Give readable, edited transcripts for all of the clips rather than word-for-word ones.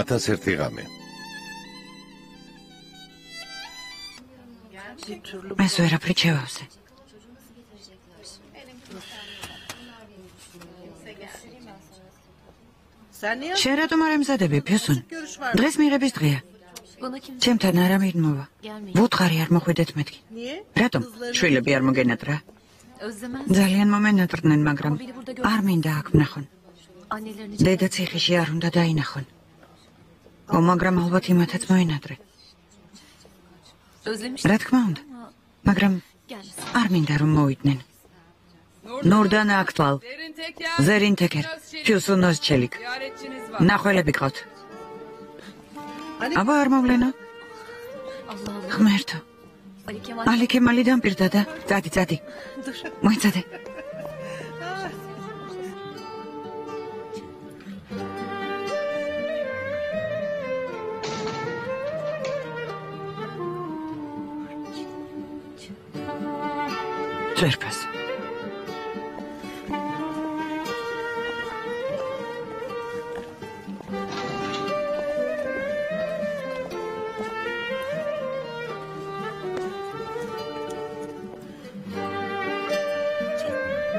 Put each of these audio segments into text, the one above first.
1001 ღამე. ეს ვერაფრით შევავსე. შენ რატომ არ ემზადები, ფიუსუნ? დღეს მიღების დღეა. ჩემთან არ ამირმოვა. ვუთხარი არ მოხვიდეთ მეთქი. რატომ? შვილები არ მოგენატრა? ძალიან მომენატრნენ, მაგრამ არ მინდა აქ ვნახონ. დედა ციხეში არ უნდა დაინახონ. მაგრამ ალბათ იმათაც მოენატრე. რა თქმა უნდა, მაგრამ არ მინდა რომ მოვიდნენ. ნურდან აქტვალ, ზერინ თეკერ, ფიუსუნოს ჩელიკ. ნახველები გყავთ. აბა არ მოვლენო? ღმერთო. ალი ქემალი დამპირდა და წადი. მოიცადე. Čerpas.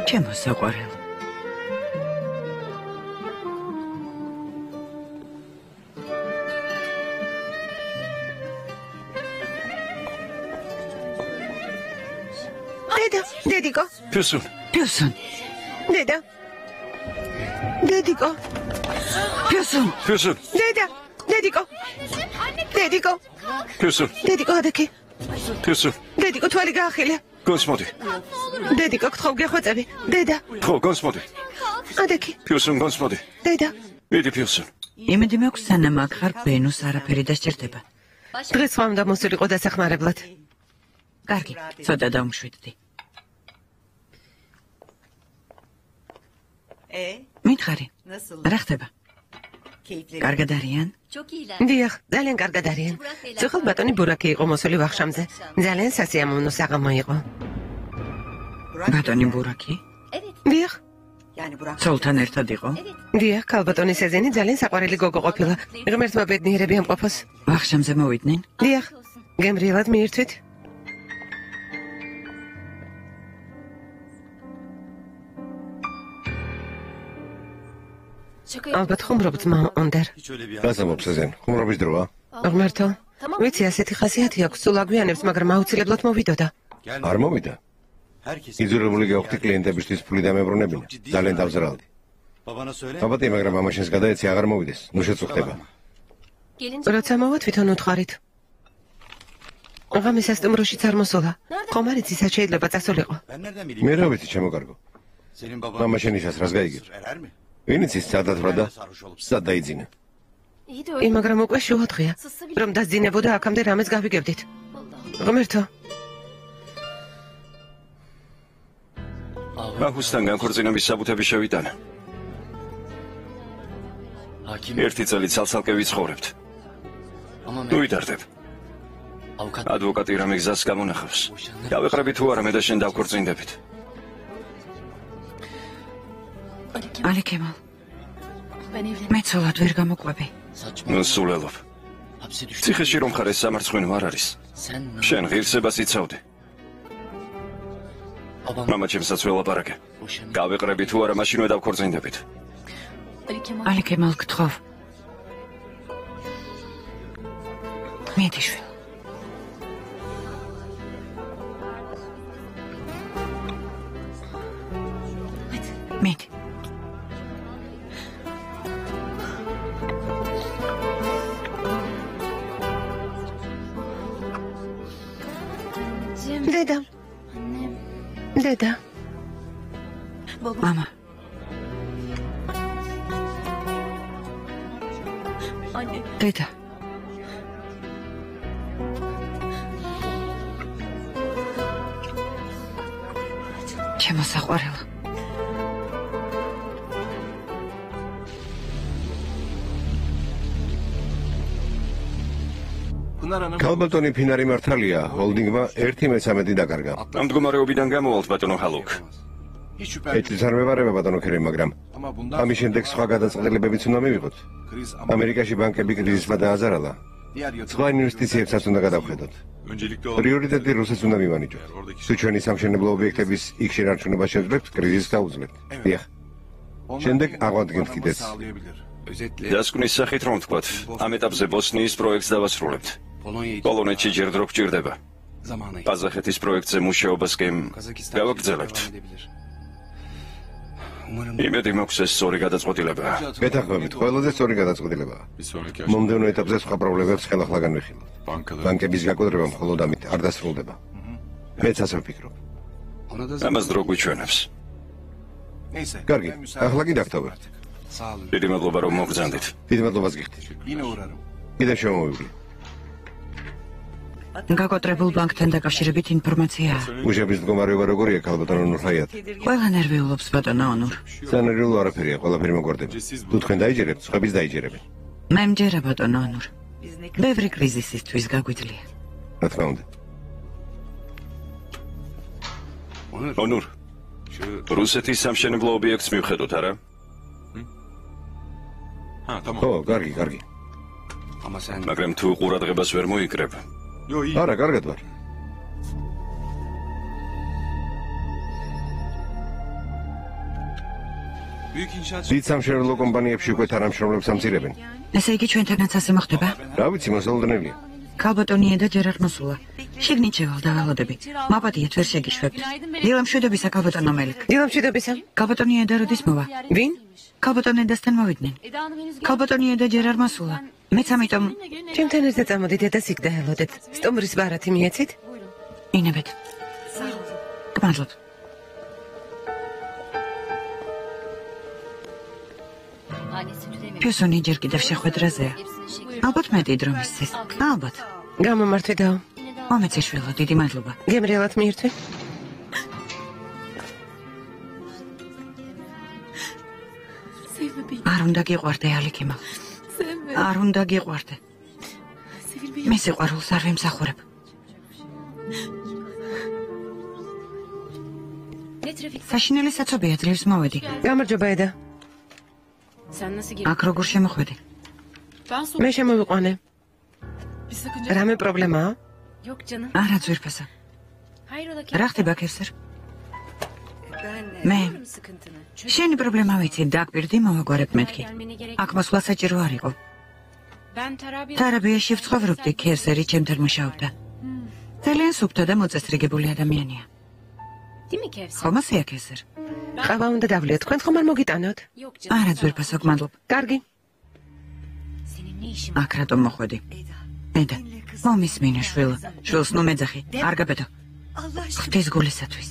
Čemu sagovarel? Dediko. Piosun. Deda. Dediko. Piosun. Dediko. Piosun. Dediko adaki. Piosun. Dediko tvali gaxile. Gonsmodi. Dediko gtxov gekhotsebi. Deda. Txov gonsmodi. Adaki. Piosun gonsmodi. Deda. Midi Piosun. იმედი მაქვს სანამ აქ ხარ ბენუს არაფერი დასჭირდება. დღეს ხომ უნდა მოსულიყო დასახმარებლად. კარგი, ცოტა დავმშვიდდი. მითხარი, რა ხდება? კარგად არიან? დიახ, ძალიან კარგად არიან. ცოხალ ბატონი ბურაკი იყო მოსული ვახშამზე. ძალიან სასიამოვნო საღამო იყო. ბატონი ბურაკი? დიახ. ცოლთან ერთად იყო? დიახ, ქალბატონის ეზენი ძალიან საყვარელი გოგო ყოფილა. ღმერთმა ბედნიერები ამყოფოს. ვახშამზე მოვიდნენ? დიახ, გემრიელად მიირთვით. ალბათ ხუმრობთ მონდერ. რას ამბობს ეზენ? ხუმრობის დროა? ღმერთო, ვიცი ასეთი ხასიათი აქვს, სულ აგვიანებს, მაგრამ აუცილებლად მოვიდოდა. არ მოვიდა. იძულებული გეოხდი კლიენტებისთვის ფული დამებრუნებინა. ძალიან დავზრალდი. აბატი, მაგრამ მამაშენს გადაეცი აღარ მოვიდეს. ნუ შეწუხდება. როცა მოვა თვითონ უთხარით. ღამის სასტუმროშიც არ მოსულა. ხომ არ იცი სად შეიძლება წასულიყო? მე რა ვიცი, ჩემო კარგო. მამაშენისას რას გაიგებ? ვინ იცის სად დათვრა და სად დაიძინა? მაგრამ უკვე შუა დღეა. რომ დაძინებოდა აქამდე რამეს გავიგებდით. ღმერთო. აჰუსთან განქორწინების საბუთები შევიტანა. ერთი წელი ცალ-ცალკე ვიცხოვრებთ. ნუ ვითარდებ. ადვოკატი რამე გზას გამონახავს. დავეყრები თუ არა მე და შენ დავქორწინდებით. ალი ქემალ. მე ცოლად ვერ გამოყვები. ნუ სულელობ. ციხეში რომ ხარ ეს სამარცხვინო არ არის. შენ ღირსებას იცავდი. მამა ჩემსაც ველაპარაკე. გავეყრები თუ არა მაშინვე დავქორწინდებით. ალი ქემალ გთხოვ. მიდი შვილი. მიდი. დედა. მამა. დედა. ჩემო საყვარელო. ქალბატონი ფინარი მართალია, ჰოლდინგმა 1/13 დაკარგა. ამ მდგომარეობიდან გამოვალთ ბატონო ჰალუქ. ეჭვს არ მევარება ბატონო ქერი, მაგრამ ამის შემდეგ სხვა გადაწყვეტილებებიც უნდა მივიღოთ. ამერიკაში ბანკები კრიზისმა დააზარალა. სხვა ინვესტიციებსაც უნდა გადავხედოთ. პრიორიტეტი რუსეთს უნდა მივანიჭოთ. თუ ჩვენი სამშენებლო ობიექტების იქ შენარჩუნება შეძლებთ, კრიზისს გაუძლებთ. დიახ. შემდეგ აღვადგინთ კიდეც. დასკვნის სახით რომ ვთქვათ, ამ ეტაპზე ბოსნიის პროექტს დავასრულებთ. პოლონეთში ჯერ დრო გჭირდება. ყაზახეთის პროექტზე მუშაობას კი გავაგრძელებთ. იმედი მაქვს ეს სწორი გადაწყვეტილება. გეთანხმებით, ყველაზე სწორი გადაწყვეტილებაა. მომდევნო ეტაპზე სხვა პრობლემებს ხელახლა განვიხილოთ. ბანკების გაკვეთება მხოლოდ ამით არ დასრულდება. მეც ასე ვფიქრობ. ამას დრო გვიჩვენებს. კარგი, ახლა კი დავთავებთ. დიდი მადლობა რომ მოგზანდით. დიდ მადლობას გიხდით. კიდევ შემოვივლი. გაკოტრებულ ბანკთან დაკავშირებით ინფორმაციაა. მუშების მდგომარეობა როგორია, ქალბატონო ნურხაიათ? ყველა ნერვიულობს ბატონო ონურ. სანერვიულო არაფერია, ყველაფერი მოგვარდება. თუ თქვენ დაიჯერებთ, სხვებიც დაიჯერებენ. მე მჯერა ბატონო ონურ. ბევრი კრიზისისთვის გაგვიძლია. რა თქმა უნდა. ონურ, რუსეთის სამშენებლო ობიექტს მივხედოთ, არა? ხო, კარგი. მაგრამ თუ ყურადღებას ვერ მოიკრებ, არა, კარგად ვარ. დიდ სამშენებლო კომპანიებში უკვე თანამშრომლებს ამცირებენ. ესე იგი ჩვენთანაც ასე მოხდება? რა ვიცი, მოსალოდნელია. ქალბატონია და ჯერ არ მოსულა. შიგნით შევალ დავალოდები. მაპატიეთ ვერ შეგიშვებთ. დილამშვიდობისა ქალბატონო მელიქ. დილამშვიდობისა. ქალბატონია და როდის მოვა? ვინ? ქალბატონი დასთან მოვიდნენ. ქალბატონია და ჯერ არ მოსულა. მეც ამიტომ ჩემთან ერთად წამოდით და იქ დაელოდეთ. სტუმრის ბარათი მიეცით? ინებეთ. გმადლობ. ფიოსონი ჯერ კიდევ შეხვედრაზეა. ალბათ მეტი დრო მისცეს. ალბათ. გამომართვე და მომეცეშვილო, დიდი მადლობა. გემრიელად მიირთვი. არ უნდა გიყვარდე ალიქიმა. არ უნდა გიყვარდე. მე სიყვარულს არ ვიმსახურებ. საშინელი საცობია, ძლივს მოვედი. გამარჯობა ედა. აქ როგორ შემოხვედი? მე შემოვიყვანე. რამე პრობლემაა? არა ძვირფასა. რა ხდება ქევსერ? მე შენი პრობლემა ვიცი, დაგპირდი მოვაგვარებ მეთქი. აქ მოსვლა საჭირო არ იყო. თარაბიაში ვცხოვრობდი, ქევსერი ჩემთან მუშაობდა. ძალიან სუფთა და მოწესრიგებული ადამიანია. ხომ ასეა ქევსერ? ყავა უნდა დავლიოთ, თქვენ ხომ არ მოგიტანოთ? არა ძვირფასო, გმადლობ. კარგი. აქ რატომ მოხვედი? ედა, მომისმინე შვილო, შვილს ნუ მეძახი, არ გაბედო. ღვთის გულისათვის.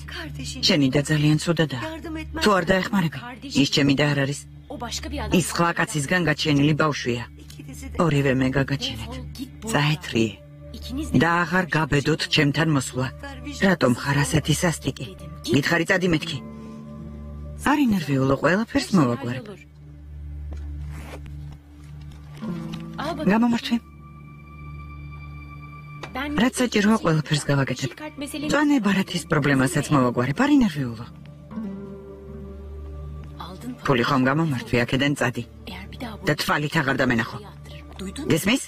შენი და ძალიან ცუდადაა. თუ არ დაეხმარები, ის ჩემი და არ არის. ის სხვა კაცისგან გაჩენილი ბავშვია. ორივე მე გაგაჩენეთ. წაეთრიე. და აღარ გაბედოთ ჩემთან მოსვლა. რატომ ხარ ასეთი სასტიკი? მითხარი წადი მეთქი. არ ინერვიულო, ყველაფერს მოვაგვარებ. გამომართვე. რაც საჭიროა ყველაფერს გავაკეთებ. წვანე ბარათის პრობლემასაც მოვაგვარებ, არ ინერვიულო. ფული ხომ გამომართვე, აქედან წადი. და თვალით აღარ დამენახო. გესმის?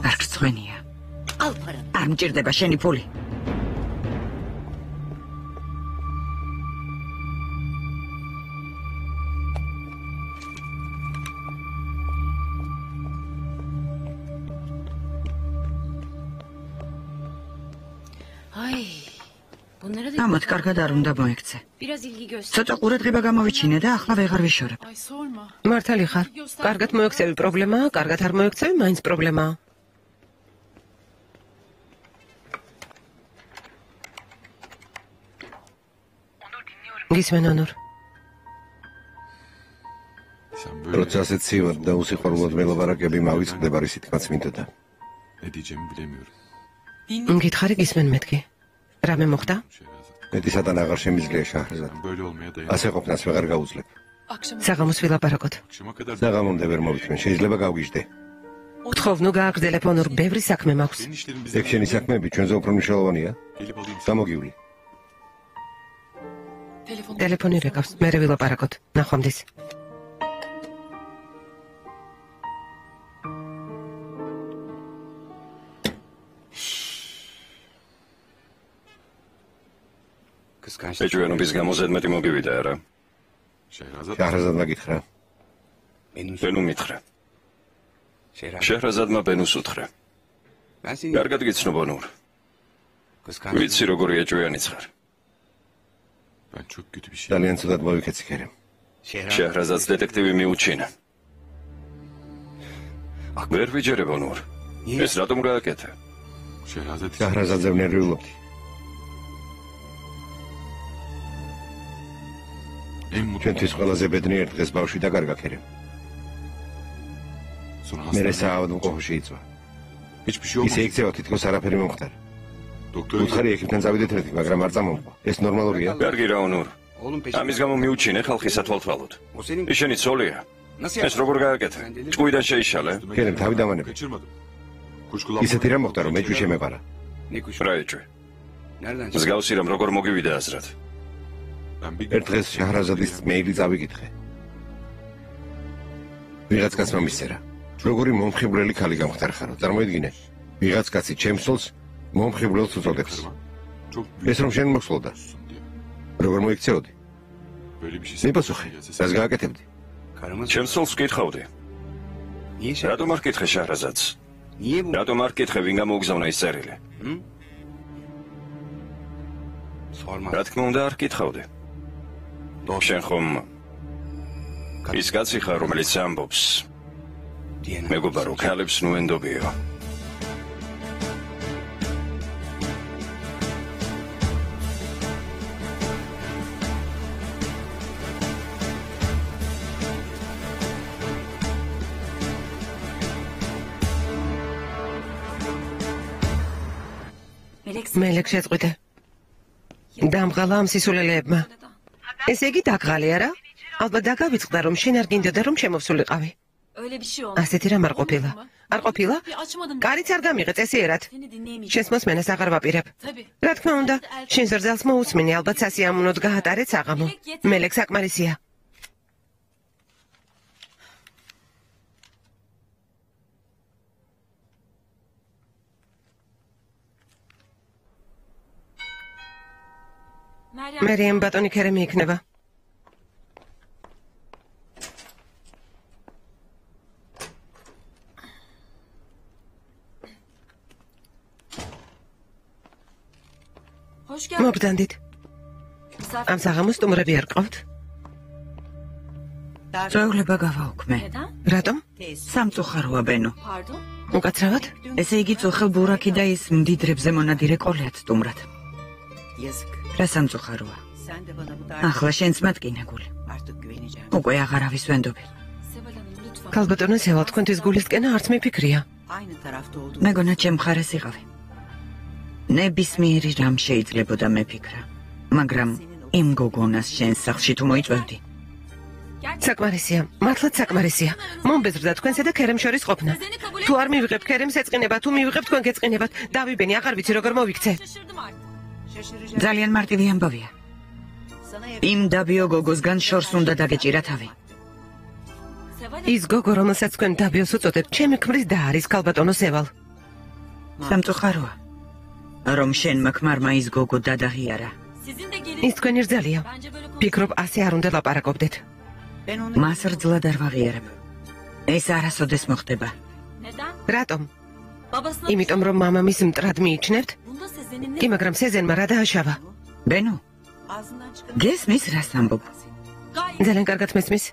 არ გწვენია. არ მჭირდება შენი ფული. ამათ კარგად არ უნდა მოექცე. ცოტა ყურადღება გამოვიჩინე და ახლა ვეღარ ვიშორებ. მართალი ხარ. კარგად მოექცევი პრობლემაა, კარგად არ მოექცევი, მაინც პრობლემაა. გისმენ ონურ. როცა ასეთ ცივად და უსიყვარულოდ მელაპარაკები მავიწყდება რისითაც მინდოდა. გითხარი გისმენ მეთქი. რამე მოხდა? მეტისადან აღარ შემიძლია შაჰრზად. ასე ყოფნას ვეღარ გაუძლებ. საღამოს ვილაპარაკოთ. საღამომდე ვერ მოვიწყენ, შეიძლება გავგიჟდე. გთხოვ, ნუ გააგრძელებ ონურ, ბევრი საქმე მაქვს. ეგ შენი საქმეები ჩვენზე უფრო მნიშვნელოვანია? გამოგივლი. ტელეფონი რეკავს, მერე ვილაპარაკოთ. ნახვამდის. ეჭვიანობის გამო ზედმეტი მოგივიდა არა? შეჰრაზადმა გითხრა. ბენუ მითხრა. შეჰრაზადმა ბენუს უთხრა. კარგად გიცნობ ნურ. ვიცი როგორი ეჭვიანი ხარ. ძალიან ცუდად მოვიქეცი ქერემ. შეჰრაზადს დეტექტივი მიუჩინა. ვერ ვიჯერებ ნურ. ეს რატომ გააკეთა? შეჰრაზადზე ვნერვიულობდი. ჩვენთვის ყველაზე ბედნიერ დღეს ბავშვი დაკარგა ქერემ. მერე საავადმყოფოში შეიწვა. ისე იქცევა თითქოს არაფერი მომხდარა. უთხარი ექიმთან წავიდეთ ერთი, მაგრამ არ წამომყვა. ეს ნორმალურია? კარგი რა ნურ. ამის გამო მიუჩინე ხალხი სათვალთვალოდ. ის შენი ცოლია. ეს როგორ გააკეთა? ჭკუიდან შეიშალე? ქერემ თავი დამანებე. ისეთი რა მოხდა რომ ეჭვი შემეყარა. რა ეჭვი? მსგავსი რამ როგორ მოგივიდა აზრად? ერთ დღეს შეჰრაზადის მეილი წავიკითხე. ვიღაც კაცმა მისწერა. როგორი მომხიბვლელი ქალი გამხდარხარო, წარმოიდგინე. ვიღაც კაცი ჩემს ცოლს მომხიბვლელს უწოდებს. ეს რომ შენ მოხსლოდა. როგორ მოიქცეოდი? მიპასუხე, რას გააკეთებდი? ჩემს ცოლს ვკითხავდი. რატომ არ კითხე შეჰრაზადს? რატომ არ კითხე ვინ გამოუგზავნა ის წერილი? რა თქმა უნდა არ კითხავდი. შენ ხომ ის კაცი ხარ რომელიც ამბობს მეგობარო ქალებს ნუ ენდობიო. მელექ შეწყვიტე. დამღალა ამ სისულელეებმა. ესე იგი დაგღალე არა? ალბათ დაგავიწყდა რომ შენ არ გინდოდა რომ შემოვსულიყავი. ასეთი რამ არ ყოფილა. არ ყოფილა? კარიც არ გამიღე წესიერად. შენს მოსმენას აღარ ვაპირებ. რა თქმა უნდა, შენ ზრდელს მოусმინე, ალბათ სასიამოვნოდ გაატარე საღამო. მელექ საკმარისია. მერიამ ბატონი ქერემი იქნება. მოგდანდით. ამ საღამოს სტუმრები არ ყავთ? წვეულება გავაუქმე. რატომ? სამწუხაროა ბენო. უკაცრავად? ესე იგი წუხელ ბურაკი და ის მდიდრებზე მონადირე ყოლიათ სტუმრად. რა სამწუხაროა. ახლა შენც მატკინა გული. უკვე აღარავის ვენდობი. ქალბატონო სევა, თქვენთვის გულისკენა არც მიფიქრია. მეგონა ჩემ მხარეს იყავი. ნებისმიერი რამ შეიძლებოდა მეფიქრა, მაგრამ იმ გოგონას შენს სახლში თუ მოიწვევდი. საკმარისია, მართლაც საკმარისია. მომბეზრდა თქვენსა და ქერემ შორის ყოფნა. თუ არ მივიღებ ქერემს ეწყინება, თუ მივიღებ თქვენ გეწყინებათ, დავიბენი, აღარ ვიცი როგორ მოვიქცე. ძალიან მარტივი ამბავია. იმ დაბიო გოგოსგან შორს უნდა დაგეჭირა თავი. ის გოგო, რომელსაც თქვენ დაბიოს უწოდებთ, ჩემი ქმრის და არის ქალბატონო სევალ. სამწუხაროა, რომ შენმა ქმარმა ის გოგო დადაღიარა. ის თქვენი რძალია. ფიქრობ, ასე არ უნდა ლაპარაკობდეთ. მას რძლად არ ვაღიარებ. ეს არასოდეს მოხდება. რატომ? იმიტომ რომ მამამის მტრად მიიჩნევთ? კი, მაგრამ სეზენმა რა დააშავა? ბენო, გესმის რას ამბობ? ძალიან კარგად მესმის.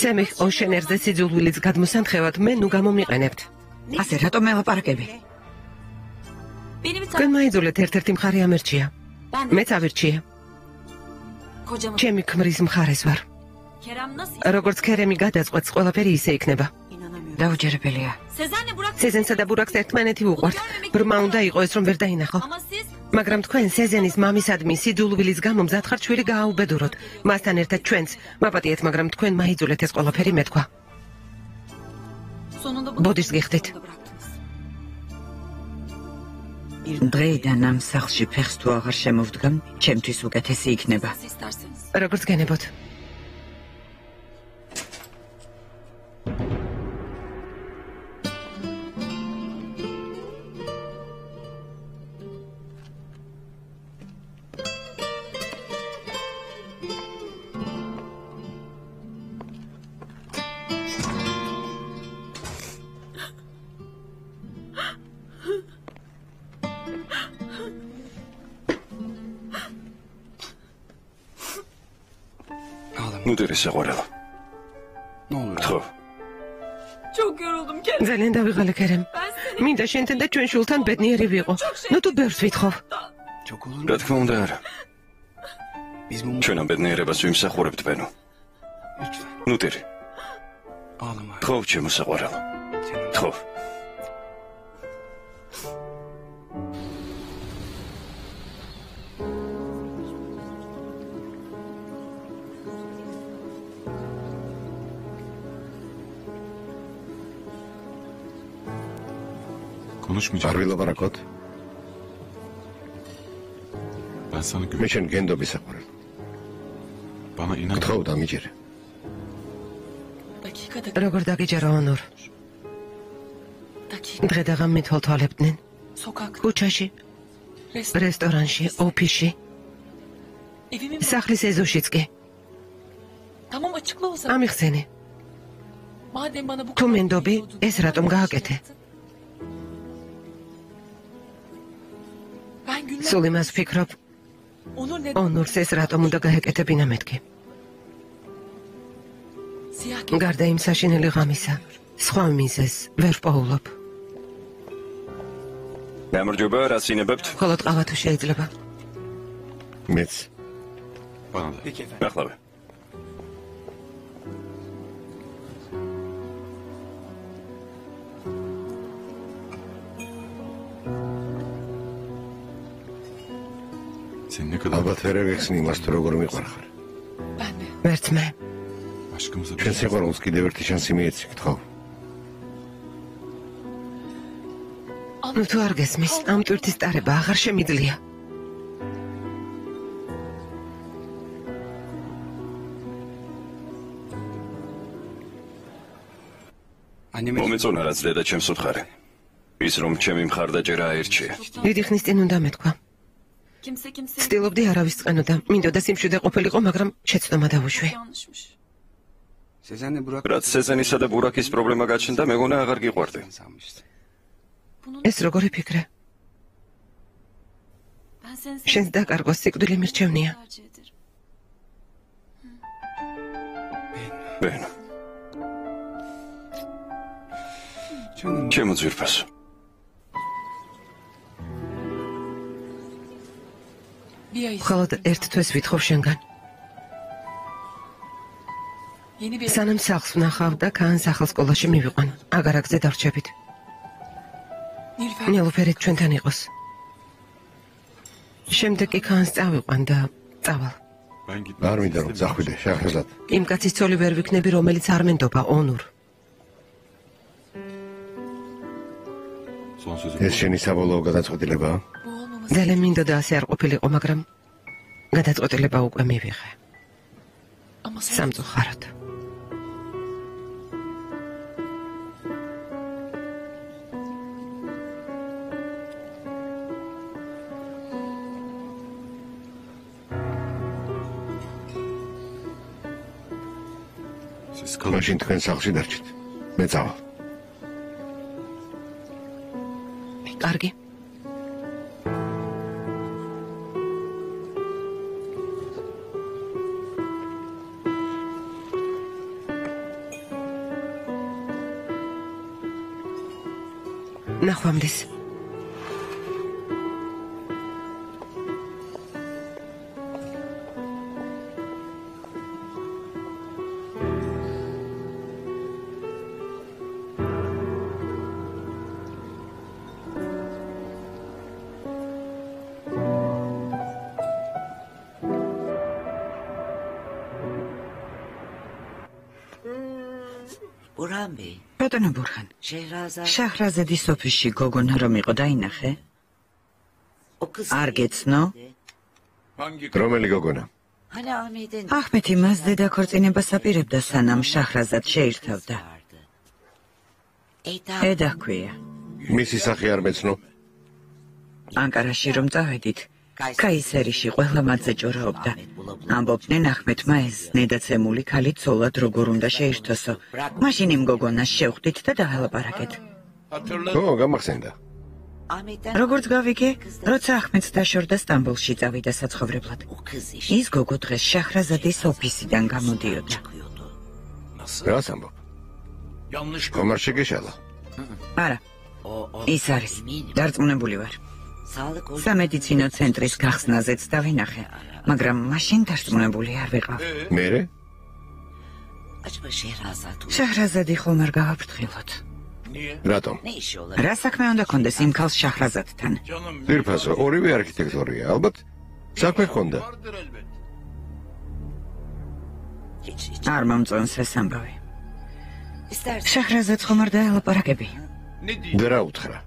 სემიხ ოშენერზე სიძულვილის გადმოსანთხევად მე ნუ გამომიყენებთ. ასე რატომ მელაპარაკები? თქვენ მაიძულეთ ერთ-ერთი მხარე ამერჩია. მეც ავირჩიე. ჩემი ქმრის მხარეს ვარ. როგორც ქერემი გადაწყვეტს, ყველაფერი ისე იქნება. დაუჯერებელია. სეზენსა და ბურაკს ერთმანეთი უყვართ. ბრმა უნდა იყოს რომ ვერ დაინახო. მაგრამ თქვენ სეზენის მამისადმი სიძულვილის გამო მზად ხართ შვილი გააუბედუროთ. მასთან ერთად ჩვენც მაპატიეთ, მაგრამ თქვენ მაიძულეთ ეს ყველაფერი მეთქვა. ბოდიშს გიხდით. დღეიდან ამ სახლში ფეხს თუ აღარ შემოვდგამ, ჩემთვის უკეთესი იქნება. როგორც გენებოთ. ნუტერი საყვარელო. ხო. ძალიან დავიღალე ქერემ. მინდა შენთან და ჩვენ შულთან ბედნიერი ვიყო. ნუ თუ ბევრს ვითხოვ. რა თქმა უნდა არა. ჩვენ ამ ბედნიერებას ვიმსახურებთ ბენო. ნუტერი. ხო, ჩემო საყვარელო. ხო. არ ვილაპარაკოთ. მე შენ გენდობი საყვარელო. გთხოვ დამიჯერე. როგორ დაგიჯერო ონურ? დღე და ღამე თვალთვალებდნენ. ქუჩაში, რესტორანში, ოფისში. სახლის ეზოშიც კი. ამიხსენე. თუ მენდობი, ეს რატომ გააკეთე? სულ იმას ვფიქრობ, ონურს ეს რატომ უნდა გაეკეთებინა მეთქი. გარდა იმ საშინელი ღამისა, სხვა მიზეზს ვერ პოულობ. გამარჯობა, რა სინებებთ? მხოლოდ ყავა თუ შეიძლება. მეც. ახლავე. ალბათ ვერ ეგექცნი მას თუ როგორ მიყვარხარ. ვერც მე. ჩვენ სიყვარულს კიდევ ერთი შანსი მიეცი, გთხოვ. ნუ თუ არ გესმის, ამ ტვირთის ტარება აღარ შემიძლია. მომეწონა რაც დედა ჩემს უთხარი. ის რომ ჩემი მხარდაჭერა აერჩია. დიდი ხნის წინ უნდა მეთქვა. ცდილობდი არავის წყენოდა, მინდოდა სიმშვიდე ყოფილიყო, მაგრამ შეცდომა დავუშვი. რაც სეზენისა და ბურაკის პრობლემა გაჩნდა, მეგონა აღარ გიყვარდი. ეს როგორი ფიქრე? შენს დაკარგვას სიკვდილი მირჩევნია. ბენო. ჩემო ძვირფასო. მხოლოდ ერთ თვეს ვითხოვ შენგან. სანამ სახლს ვნახავ და კაანს ახალ სკოლაში მივიყვან, აგარაკზე დარჩებით. ნილუფერით ჩვენთან იყოს. შემდეგ კი კაანს წავიყვან და წავალ. არ მინდა რომ წახვიდე, შაჰრეზად. იმ კაცის ცოლი ვერ ვიქნები, რომელიც არ მენდობა, ონურ. ეს შენი საბოლოო გადაწყვეტილებაა? ძალიან მინდოდა ასე არ ყოფილიყო, მაგრამ გადაწყვეტილება უკვე მივიღე. სამწუხაროდ. მაშინ თქვენ სახლში დარჩით. მე წავალ. კარგი. ნახვამდის. ბატონო ბურხან, შაჰრაზადის ოფისში გოგონა რომ იყო დაინახე? არ გეცნო? რომელი გოგონა? აჰმეთი მას დედა ქორწინებას აპირებდა, სანამ შაჰრაზად შეირთავდა. ედა ჰქვია. მისი სახე არ მეცნო? ანკარაში რომ წავედით, კაისერიში ყველა მათზე ჭორაობდა. ამბობდნენ აჰმეთმა ეს ნედაცემული ქალი ცოლად როგორ უნდა შეირთვასო. მაშინ იმ გოგონას შევხვდით და დაველაპარაკეთ. ო, გამახსენდა. როგორც გავიგე, როცა ახმედს დაშორდა სტამბოლში წავიდა საცხოვრებლად. ის გოგო დღეს შაჰრაზადის ოფისიდან გამოდიოდა. რას ამბობ? ხომ არ შეგეშალა? არა, ის არის. დარწმუნებული ვარ. სამედიცინო ცენტრის გახსნაზეც დავინახე, მაგრამ მაშინ დარწმუნებული არ ვიყავ. მერე? შაჰრაზადი ხომ არ გავაფრთხილოთ. რატომ? რა საქმე უნდა კონდეს იმ ქალს შაჰრაზადთან? ძირფასო, ორივე არქიტექტორია, ალბათ საქმე ჰქონდა. არ მომწონს ეს ამბავი. შაჰრაზადს ხომ არ დაელაპარაკები? და რა უთხრა?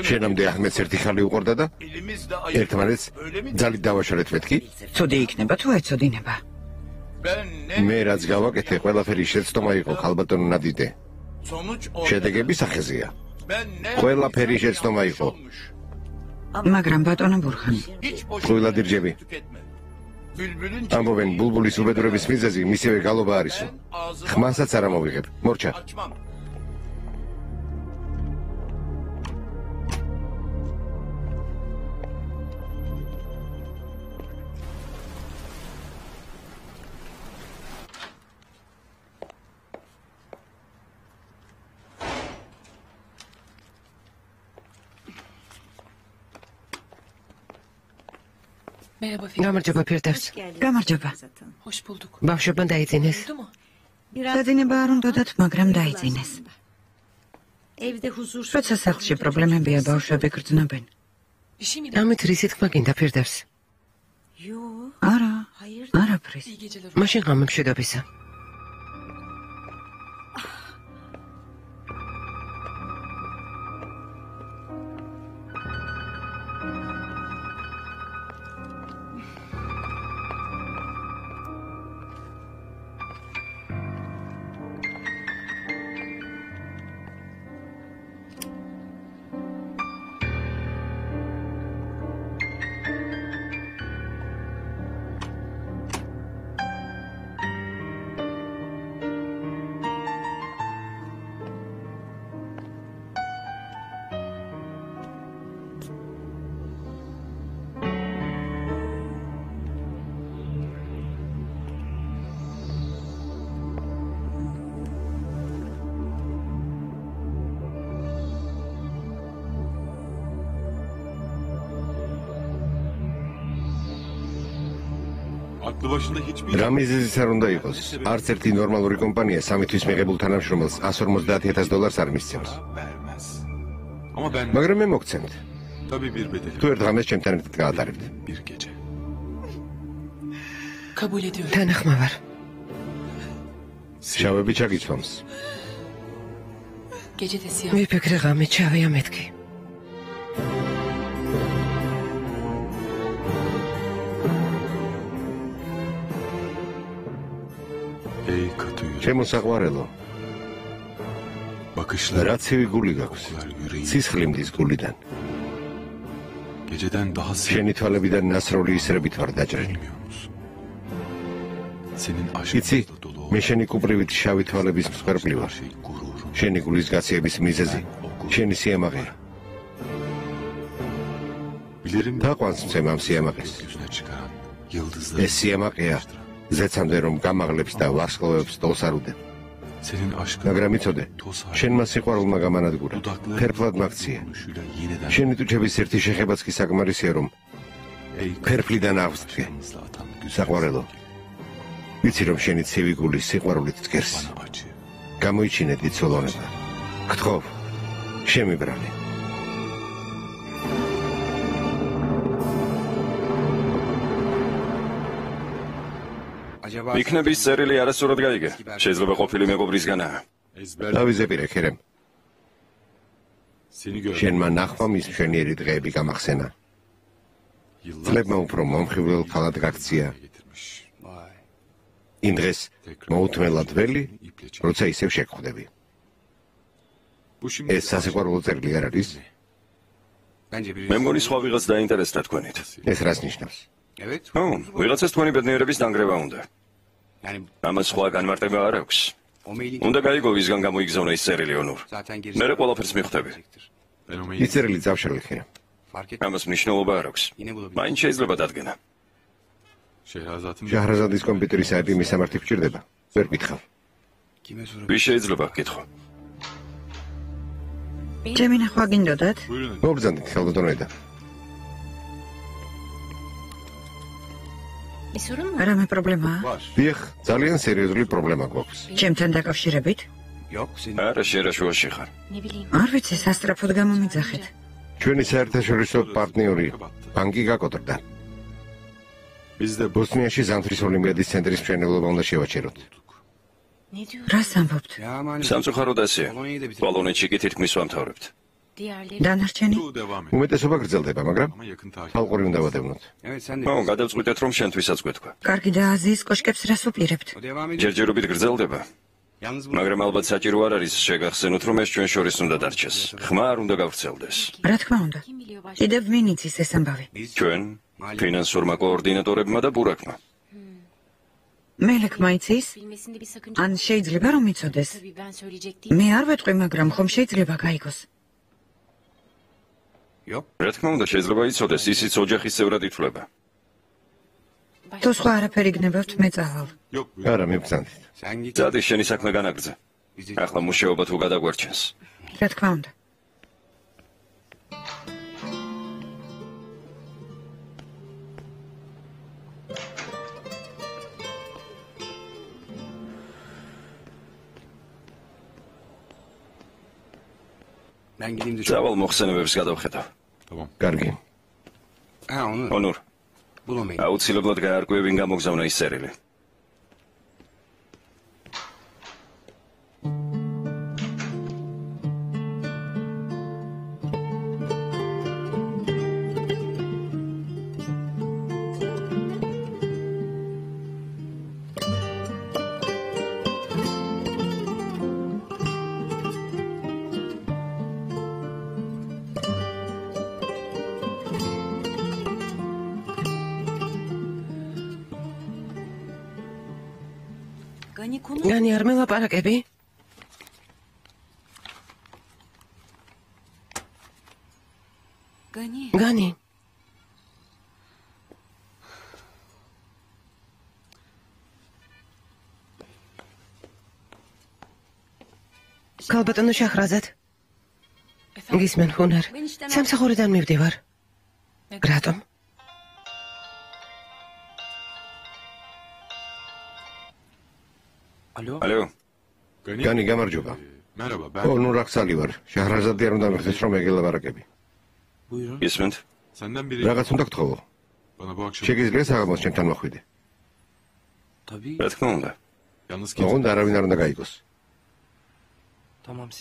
შენამდე ახმედს ერთი ხალი უყურდა და ერთმანეთს ძალით დავაშორეთ მეთქი? ცუდი იქნება თუ ეცოდინება? მე რაც გავაკეთე, ყველაფერი შეცდომა იყო, ხალბატონო ნადიდე. შედეგები სახეზეა. ყველაფერი შეცდომა იყო. მაგრამ ბატონო ბურხანი, ყვილად ირჯები. ამბობენ, ბულბულის უბედურების მიზეზი მისივე გალობა არისო. ხმასაც არ ამოვიღებ. მორჩა. გამარჯობა ფირდევს. გამარჯობა. ბავშვებმა დაიძინეს. დაძინება არ უნდათ, მაგრამ დაიძინეს. როცა სახლში პრობლემებია, ბავშვები გრძნობენ. ამით რისი თქმა გინდა ფირდევს? არა, არაფრის. მაშინ ღამემშვიდობისა. რა მიზეზიც არ უნდა იყოს. არც ერთი ნორმალური კომპანია სამი თვის მიღებულ თანამშრომელს $150,000 არ მისცემს. მაგრამ მე მოგცემთ. თუ ერთ ღამეს ჩემთან ერთად გაატარებთ. თანახმავარ. შავები ჩაგიცვამს. ვიფიქრე ღამე ჩავია მეთქი. ჩემო საყვარელო, რა ცივი გული გაქვს, სისხლიმდის გულიდან. შენი თვალებიდან ნასროლი ისრებით ვარ დაჭრილი. იცი, მე შენი კუპრივით შავი თვალების მსხვერპლი ვარ. შენი გულის გაციების მიზეზი, შენი სიამაყეა. თაყვანს მცემ ამ სიამაყეს. ეს სიამაყეა, ზეცამდე რომ გამაღლებს და ვარსკვლავებს ტოლს არ უდებ. მაგრამ იცოდე, შენმა სიყვარულმა გამანადგურა, ფერფლად მაქცია. შენი ტუჩების ერთი შეხებაც კი საკმარისია, რომ ფერფლიდან აღსდგე. საყვარელო, ვიცი რომ შენი ცივი გული სიყვარულით წკერს. გამოიჩინე დიდ ცოლოვნება. გთხოვ, შემიბრალე. იქნების წერილი არასწორად გაიგე. შეიძლება ყოფილი მეგობრისგანაა. დავიზეპირე ქერემ. შენმა ნახვამ ის მშვენიერი დღეები გამახსენა. წლებმა უფრო მომხიბვლელ ქალად გაქცია. იმ დღეს მოუთმელად ველი, როცა ისევ შეგხვდები. ეს სასიყვარულო წერილი არ არის? მე მგონი სხვა ვიღაც დაინტერესდა თქვენით. ეს რას ნიშნავს? ო, ვიღაცას თქვენი ბედნიერების დანგრევა უნდა. ამას სხვა განმარტება არ აქვს. უნდა გაიგო ვისგან გამოიგზავნა ის წერილი ონურ. მე ყველაფერს მიხვდები. იწერილი წავშალი ხია. ამას მნიშვნელობა არ აქვს. მაინც შეიძლება დადგენა. შაჰრაზადის კომპიუტერის IP მისამართი გჭირდება. ვერ გითხავ. ვის შეიძლება გკითხო? ჩემი ნახვა გინდოდათ? მოგზანდით ხელდოდონედა. რამე პრობლემაა? დიახ, ძალიან სერიოზული პრობლემა გვაქვს. ჩემთან დაკავშირებით? არა, შერაშუაში ხარ. არ ვიცი, სასტრაფოდ გამომიძახეთ. ჩვენი საერთაშორისო პარტნიორი ბანკი გაკოტრდა. ბოსნიაში ზამთრის ოლიმპიადის ცენტრის მშენებლობა უნდა შევაჩეროთ. რას ამბობთ? სამწუხაროდ ასეა. პოლონეთში კი თითქმის ვამთავრებთ. დანარჩენი? უმეტესობა გრძელდება, მაგრამ ხალხური უნდა ვადევნოთ. გადავწყვიტეთ, რომ შენთვისაც გვეთქვა. კარგი და აზიის კოშკებს რას უპირებთ? ჯერჯერობით გრძელდება. მაგრამ ალბათ საჭირო არ არის შეგახსენოთ, რომ ეს ჩვენ შორის უნდა დარჩეს. ხმა არ უნდა გავრცელდეს. რა თქმა უნდა. კიდევ ვინ იცის ეს ამბავი? ჩვენ, ფინანსურმა კოორდინატორებმა და ბურაკმა. მელეკმა იცის? ან შეიძლება რომ იცოდეს? მე არ ვეტყვი, მაგრამ ხომ შეიძლება გაიგოს. რა თქმა უნდა, შეიძლება იცოდეს, ისიც ოჯახის წევრად ითვლება. თუ სხვა არაფერი გნებავთ, მე წავალ. არა, მივბრძანდით. წადი შენი საქმე განაგრძე. ახლა მუშაობა თუ გადაგვერჩენს. რა თქმა უნდა. წავალ მოხსენებებს გადავხედავ. კარგი. ონურ. აუცილებლად გაარკვევ, ვინ გამოგზავნა ის წერილი. განი არ მელაპარაკები? განი. ქალბატონო შაჰრაზად. გისმენ ჰუნარ. სამსახურიდან მივდივარ. რატომ? ალო. განი გამარჯობა. ონურ ახსალი ვარ. შაჰრაზადი არ უნდა მიხდეს რომ ეგელაპარაკები. ისმენთ? რაღაც უნდა გთხოვო. შეგიძლია საღამოს ჩემთან მოხვიდე. რა თქმა უნდა. ოღონდ არავინ არ უნდა გაიგოს.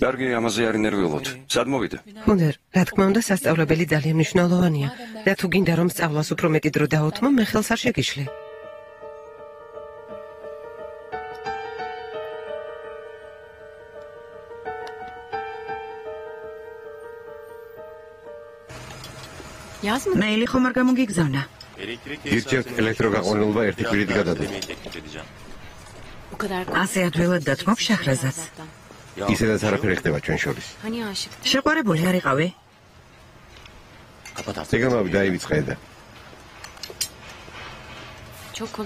კარგი, ამაზე არ ინერვიულობთ. სად მოვიდე? ჰუნარ, რა თქმა უნდა, სასწავლებელი ძალიან მნიშვნელოვანია. და თუ გინდა რომ სწავლას უფრო მეტი დრო დაუთმო, მე ხელს არ შეგიშლი. მეილი ხომ არ გამოგიგზავნა? გირჩევთ ელექტროგაყვანილობა ერთი კვირით გადადეთ. ასე ადვილად დათმობ შაჰრაზადს? ისედაც არაფერი ხდება ჩვენ შორის. შეყვარებული არ იყავი? ეგამავი დაივიწყე და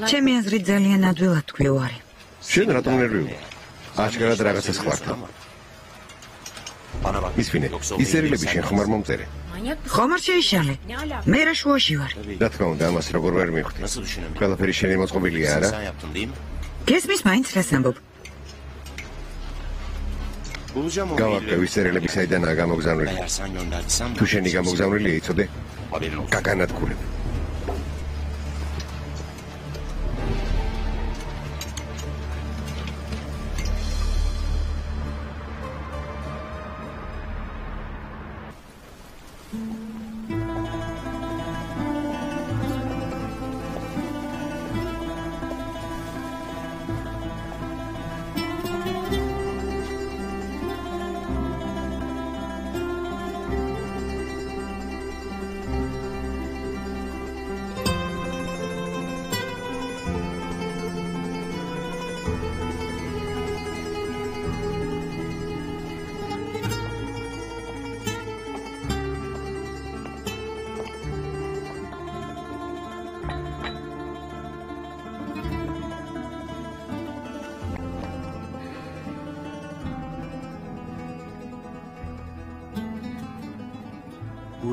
ჩემი აზრით ძალიან ადვილად თქვი უარი. შენ რატომ ნერვიული? აშკარად რაღაცას ხვართავ. ისვინე, ის წერილები შენ ხომ არ მომწერე? ხომ არ შეიშალე? მე რა შუაში ვარ? რა თქმა უნდა, ამას როგორ ვერ მივხვდი. ყველაფერი შენი მოწყობილია, არა? გესმის მაინც რას ამბობ? გავაკეთე ის წერილები საიდანაა გამოგზავნილი. თუ შენი გამოგზავნილია, იცოდე? გაგანადგურებ.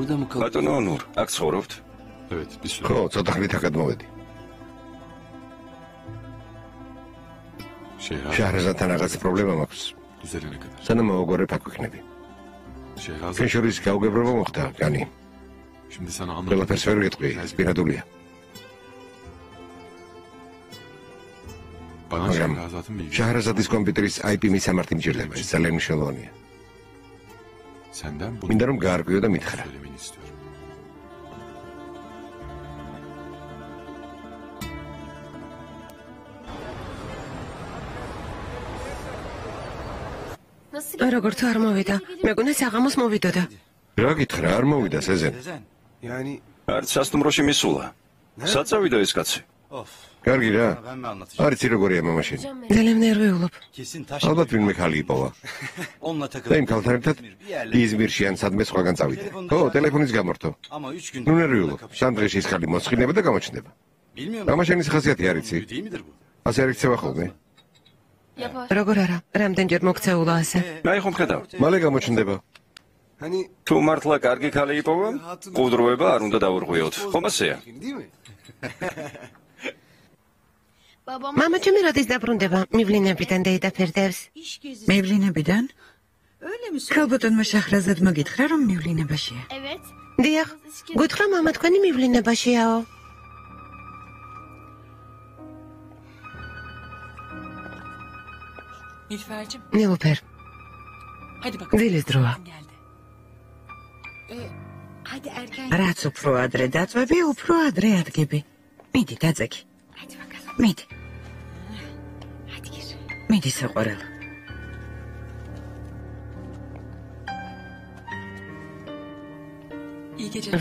ბატონო ნურ, აქ ცხოვრობთ? ხო, ცოტა ხნით აქ გადმოვედი. შაჰრეზადთან რაღაც პრობლემა მაქვს. სანამ მოვაგორებ აქ ვიქნები. შენ შორის გაუგებრობა მოხდა, კანი. ყველაფერს ვერ გეტყვი, ეს პირადულია. მაგრამ შაჰრეზადის კომპიუტერის IP მისამართი მჭირდება, ეს ძალიან მნიშვნელოვანია. მინდა რომ გაარკვიო და მითხრა. როგორც არ მოვიდა, მეგონა საღამოს მოვიდოდა. რა გითხრა, არ მოვიდა სეზენ. არც სასტუმროში მისულა. საწავიდა ეს კაცი. კარგი რა. არიცი როგორია მამაშენი. ძალიან ნერვიულობ. ალბათ ვინმე ხალი იპოვა. და იმ ქალთან ერთად იზმირში ან სადმე სხვაგან წავიდა. ხო, ტელეფონის გამორთო. ნუ ნერვიულობ. სამ დღეში ის ხალი მოსხინება და გამოჩნდება. მამაშენის ხასიათი არიცი. ასე არ იქცევა ხოლმე. როგორ არა, რამდენჯერ მოგცეულა ასე. აი ხომ ხედავ. მალე გამოჩნდება. თუ მართლა კარგი ქალი იპოვა, ყუდროება არ უნდა დავურღვიოთ. ხომ ასეა? მამა ჩემი როდის დაბრუნდება? მივლინებიდან და იდაფერდებს. მივლინებიდან? ქალბატონმა შაჰრაზადმა გითხრა რომ მივლინებაშია. დიახ, გითხრა მამა თქვენი მივლინებაშიაო. ნილუფერ. დილის დროა. რაც უფრო ადრე დაწვევი, უფრო ადრე ადგები. მიდი, დაძეკი. მიდი. მიდი, საყვარელო.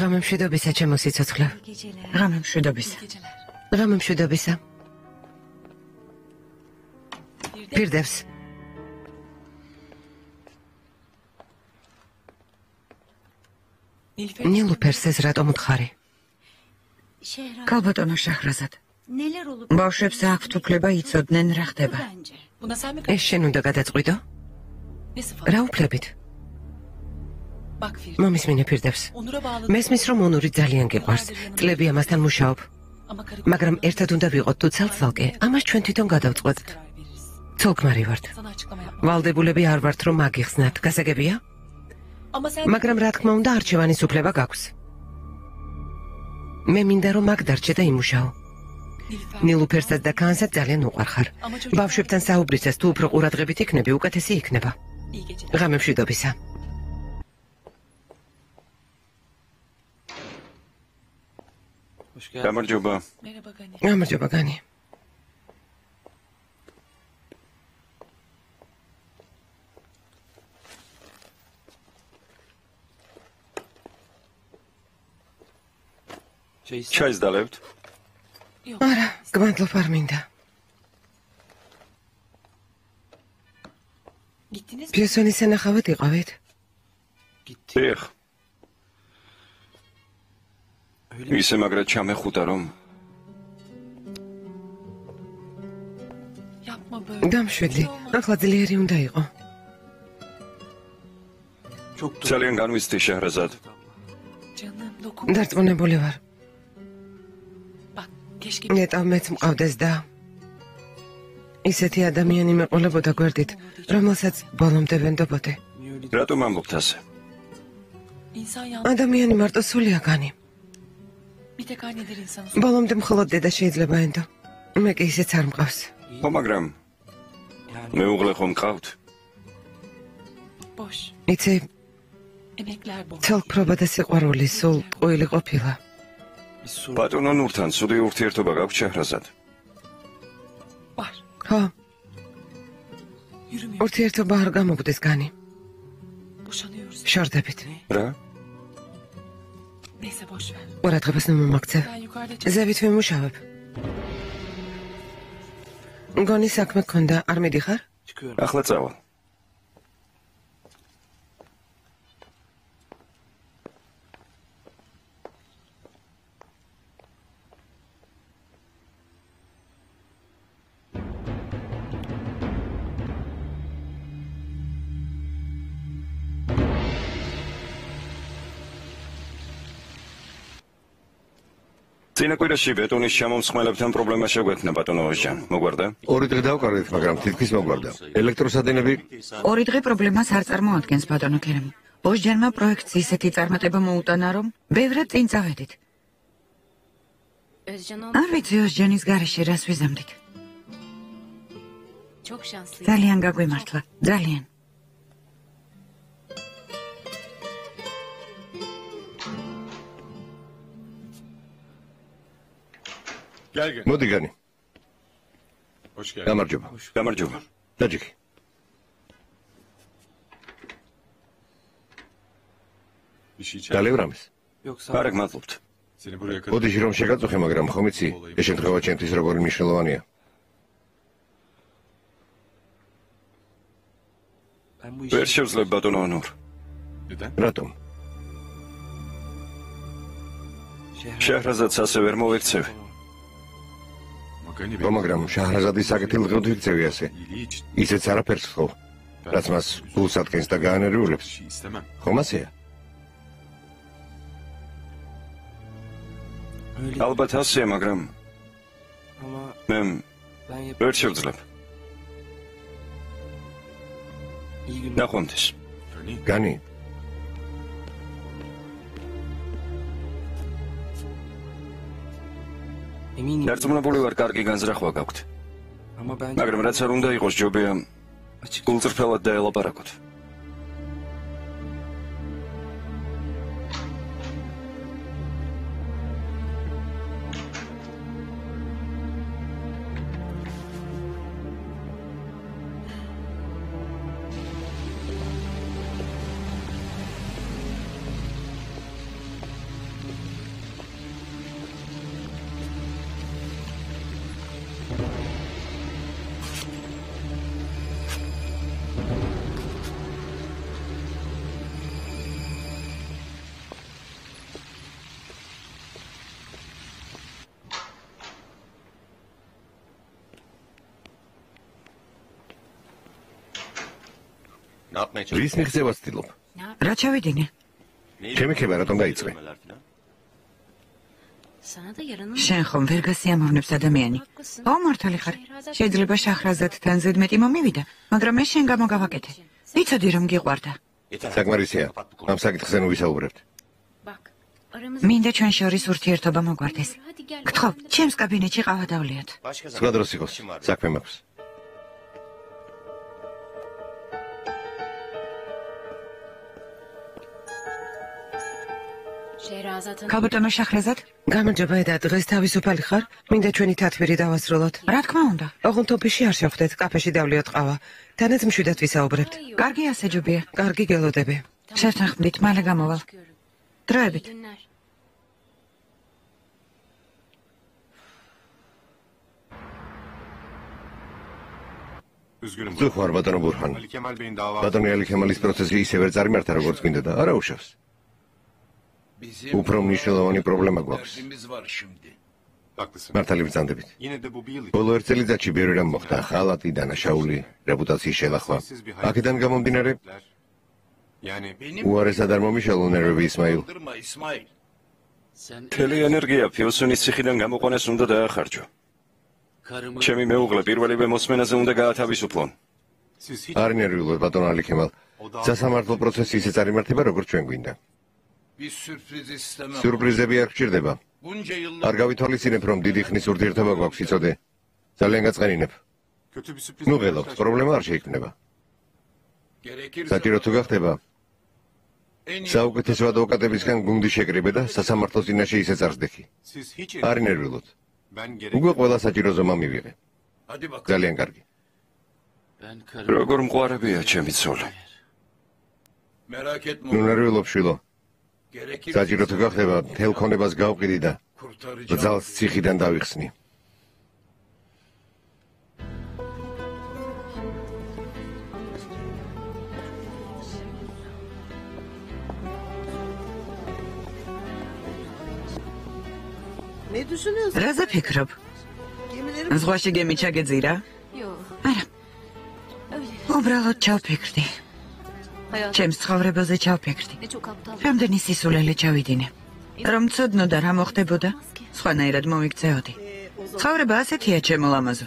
ღამემშვიდობისა, ჩემო სიცოცხლე. ღამემშვიდობისა. ღამემშვიდობისა. პირდევს. ნილუფერს ეს რატომ უთხარი? ქალბატონო შაჰრაზად. ბავშვებს აქვთ უფლება იცოდნენ რა ხდება. ეს შენ უნდა გადაწყვიტო? რა უფლებით? მომისმინე პირდევს. მესმის რომ ონური ძალიან გიყვარს. წლები ამასთან მუშაობ. მაგრამ ერთად უნდა ვიყოთ თუ ცალ-ცალკე. ამას ჩვენ თვითონ გადავწყვეტთ. ცოლქმარი ვართ. ვალდებულები არ ვართ რომ აგიხსნათ. გასაგებია? მაგრამ რა თქმა უნდა არჩევანის უფლება გაქვს. მე მინდა რომ აქ დარჩე და იმუშაო. ნილუფერსაც და კანსაც ძალიან უყვარხარ. ბავშვებთან საუბრისას თუ უფრო ყურადღებით იქნები, უკეთესი იქნება. ღამემშვიდობისა. გამარჯობა. გამარჯობა, განი. ჩაის დალებთ? არა, გმადლობ არ მინდა. პიესონის სანახავად იყავით? დიახ. ისე მაგრად ჩამეხუტა რომ დამშვიდი, ახლა ძლიერი უნდა იყო. ძალიან განვიცდი შაჰრაზად. დარწმუნებული ვარ. ნეტავ მეც მყავდეს და ისეთი ადამიანი მეყოლებოდა გვერდით, რომელსაც ბოლომდე ვენდობოდი. რატომ ამბობთ ასე? ადამიანი მარტო სულია, განი. ბოლომდე მხოლოდ დედა შეიძლება ენდო. მე კი ისეც არ მყავს. ხო, მაგრამ მეუღლე ხომ მყავთ? იცი, ცოლქმრობა და სიყვარული სულ ტყუილი ყოფილა. ბატონო ნურთან ცუდი ურთიერთობა გაქვთ შაჰრაზად? ხო. ურთიერთობა არ გამოგვდეს, განი. შორდებით. რა? ყურადღებას მომაქცევ. ზევით ვიმუშავებ. გონი საქმე გქონდა, არ მიდიხარ? ახლა წავალ. წინა კვირაში ბეტონის შემომსხმელებთან პრობლემა შეგვექნა ბატონო ოჟან. მოგვარდა? 2 დღე დავკარგეთ, მაგრამ თითქმის მოგვარდა. ელექტროსადენები 2 დღე პრობლემას არ წარმოადგენს ბატონო ქერემ. ოჟჯანმა პროექტს ისეთი წარმატება მოუტანა, რომ ბევრად წინ წავედით. არ ვიცი ოჟჯანის გარეშე რას ვიზამთით. ძალიან გაგვიმართლა, ძალიან. მოდი განი. გამარჯობა. გამარჯობა. დაჯიქი. გალევრამის. არა გმადლობთ. ოდიში რომ შეგაწუხე, მაგრამ ხომ იცი, ეს შემთხვევა ჩემთვის როგორი მნიშვნელოვანია. ვერ შევძლებ ბატონო ანურ. რატომ? შეჰრაზადს ასე ვერ მოვექცევი. მაგრამ შაჰრაზადის საკეთილდღეოდ ვიქცევი ასე. ისეც არაფერს ხო? რაც მას გულს ატკენს და გაანერვიულებს. ხომ ასეა? ალბათ ასეა, მაგრამ მე ვერ შევძლებ. ნახვამდის. განი. დარწმუნებული ვარ, კარგი განზრახვა გაქვთ. მაგრამ რაც არ უნდა იყოს, ჯობია გულწრფელად დაელაპარაკოთ. რის მიღწევას ვცდილობ? რა ჩავიდინე? ჩემი ხება რატომ დაიწყე? შენ ხომ ვერ გასიამოვნებს ადამიანი? ო მართალი ხარ. შეიძლება შაჰრაზადთან ზედმეტი მომივიდა, მაგრამ მე შენ გამოგავაკეთე. ვიცოდი რომ გიყვარდა. საკმარისია. ამ საკითხზე ნუ ვისაუბრებთ. მინდა ჩვენ შორის ურთიერთობა მოგვარდეს. გთხოვ, ჩემს კაბინეტში ყავა დავლიათ. სხვა დროს იყოს. საქმე მაქვს. ქალბატონო შაჰრაზად? გამარჯობა და დღეს თავისუფალი ხარ? მინდა ჩვენი თათბირი დავასრულოთ. რა თქმა უნდა. ოღონდ ოფისში არ შევხვდეთ, კაფეში დავლიოთ ყავა. თანაც მშვიდად ვისაუბრებთ. კარგი ასე ჯობია. კარგი გელოდები. შევთანხმდით, მალე გამოვალ. დროებით. ზუხარ ბატონო ბურჰან. ბატონი ალი ქემალის პროცესი ისე ვერ წარიმართა, როგორც გვინდა და არა უშავს. უფრო მნიშვნელოვანი პრობლემა გვაქვს. მართალი ბრძანდებით. ბოლო 1 წელიწადში ბევრი რამ მოხდა, ხალატი, დანაშაული, რეპუტაციის შელახვა. აქედან გამომდინარე, უარესად არ მომიშალო ნერვები ისმაილ. მთელი ენერგია ფილსონის ციხიდან გამოყვანეს უნდა დაახარჯო. ჩემი მეუღლე პირველივე მოსმენაზე უნდა გაათავისუფლონ. არ ინერვიულობ ბატონო ალი ქემალ. სასამართლო პროცესი ისე წარიმართება, როგორც ჩვენ გვინდა. სიურპრიზები არ გჭირდება. არ გავითვალისწინებ, რომ დიდი ხნის ურთიერთობა გვაქვს, იცოდე. ძალიან გაწყენინებ. ნუ ღელავთ, პრობლემა არ შეიქმნება. საჭირო თუ გახდება, საუკეთესო ადვოკატებისგან გუნდი შეკრიბე და სასამართლოს წინაშე ისე წარსდექი. არ ინერვიულობ. უკვე ყველა საჭირო ზომა მივიღე. ძალიან კარგი. როგორ მყარებია ჩემი ცოლი. ნუ ნერვიულობ შვილო. საჭირო თუ გახდება, მთელ ქონებას გავყიდი და ბრძალს ციხიდან დავიხსნი. რაზე ფიქრობ? ზღვაში გემი ჩაგეძირა? არა. უბრალოდ ჩავფიქრდი. ჩემს ცხოვრებაზე ჩავფიქრდი. რამდენი სისულელე ჩავიდინე. რომ ცოდნოდა რა მოხდებოდა, სხვანაირად მოვიქცეოდი. ცხოვრება ასეთია, ჩემო ლამაზო.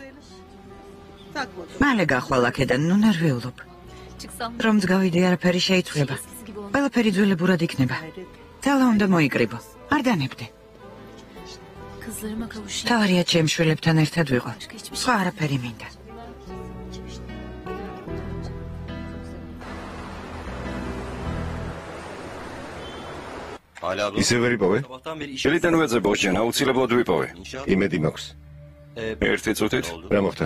მალე გახვალ აქედან, ნუ ნერვიულობ. რომც გავიდე, არაფერი შეიცვლება. ყველაფერი ძველებურად იქნება. ძალა უნდა მოიკრიბო. არ დანებდე. თავარია ჩემ შვილებთან ერთად ვიყო. სხვა არაფერი მინდა. ისე ვერ იპოვე? შილიდან ვეძებ ბოშჯან, აუცილებლად ვიპოვე. იმედი მაქვს. ერთი წუთით. რა მოხდა?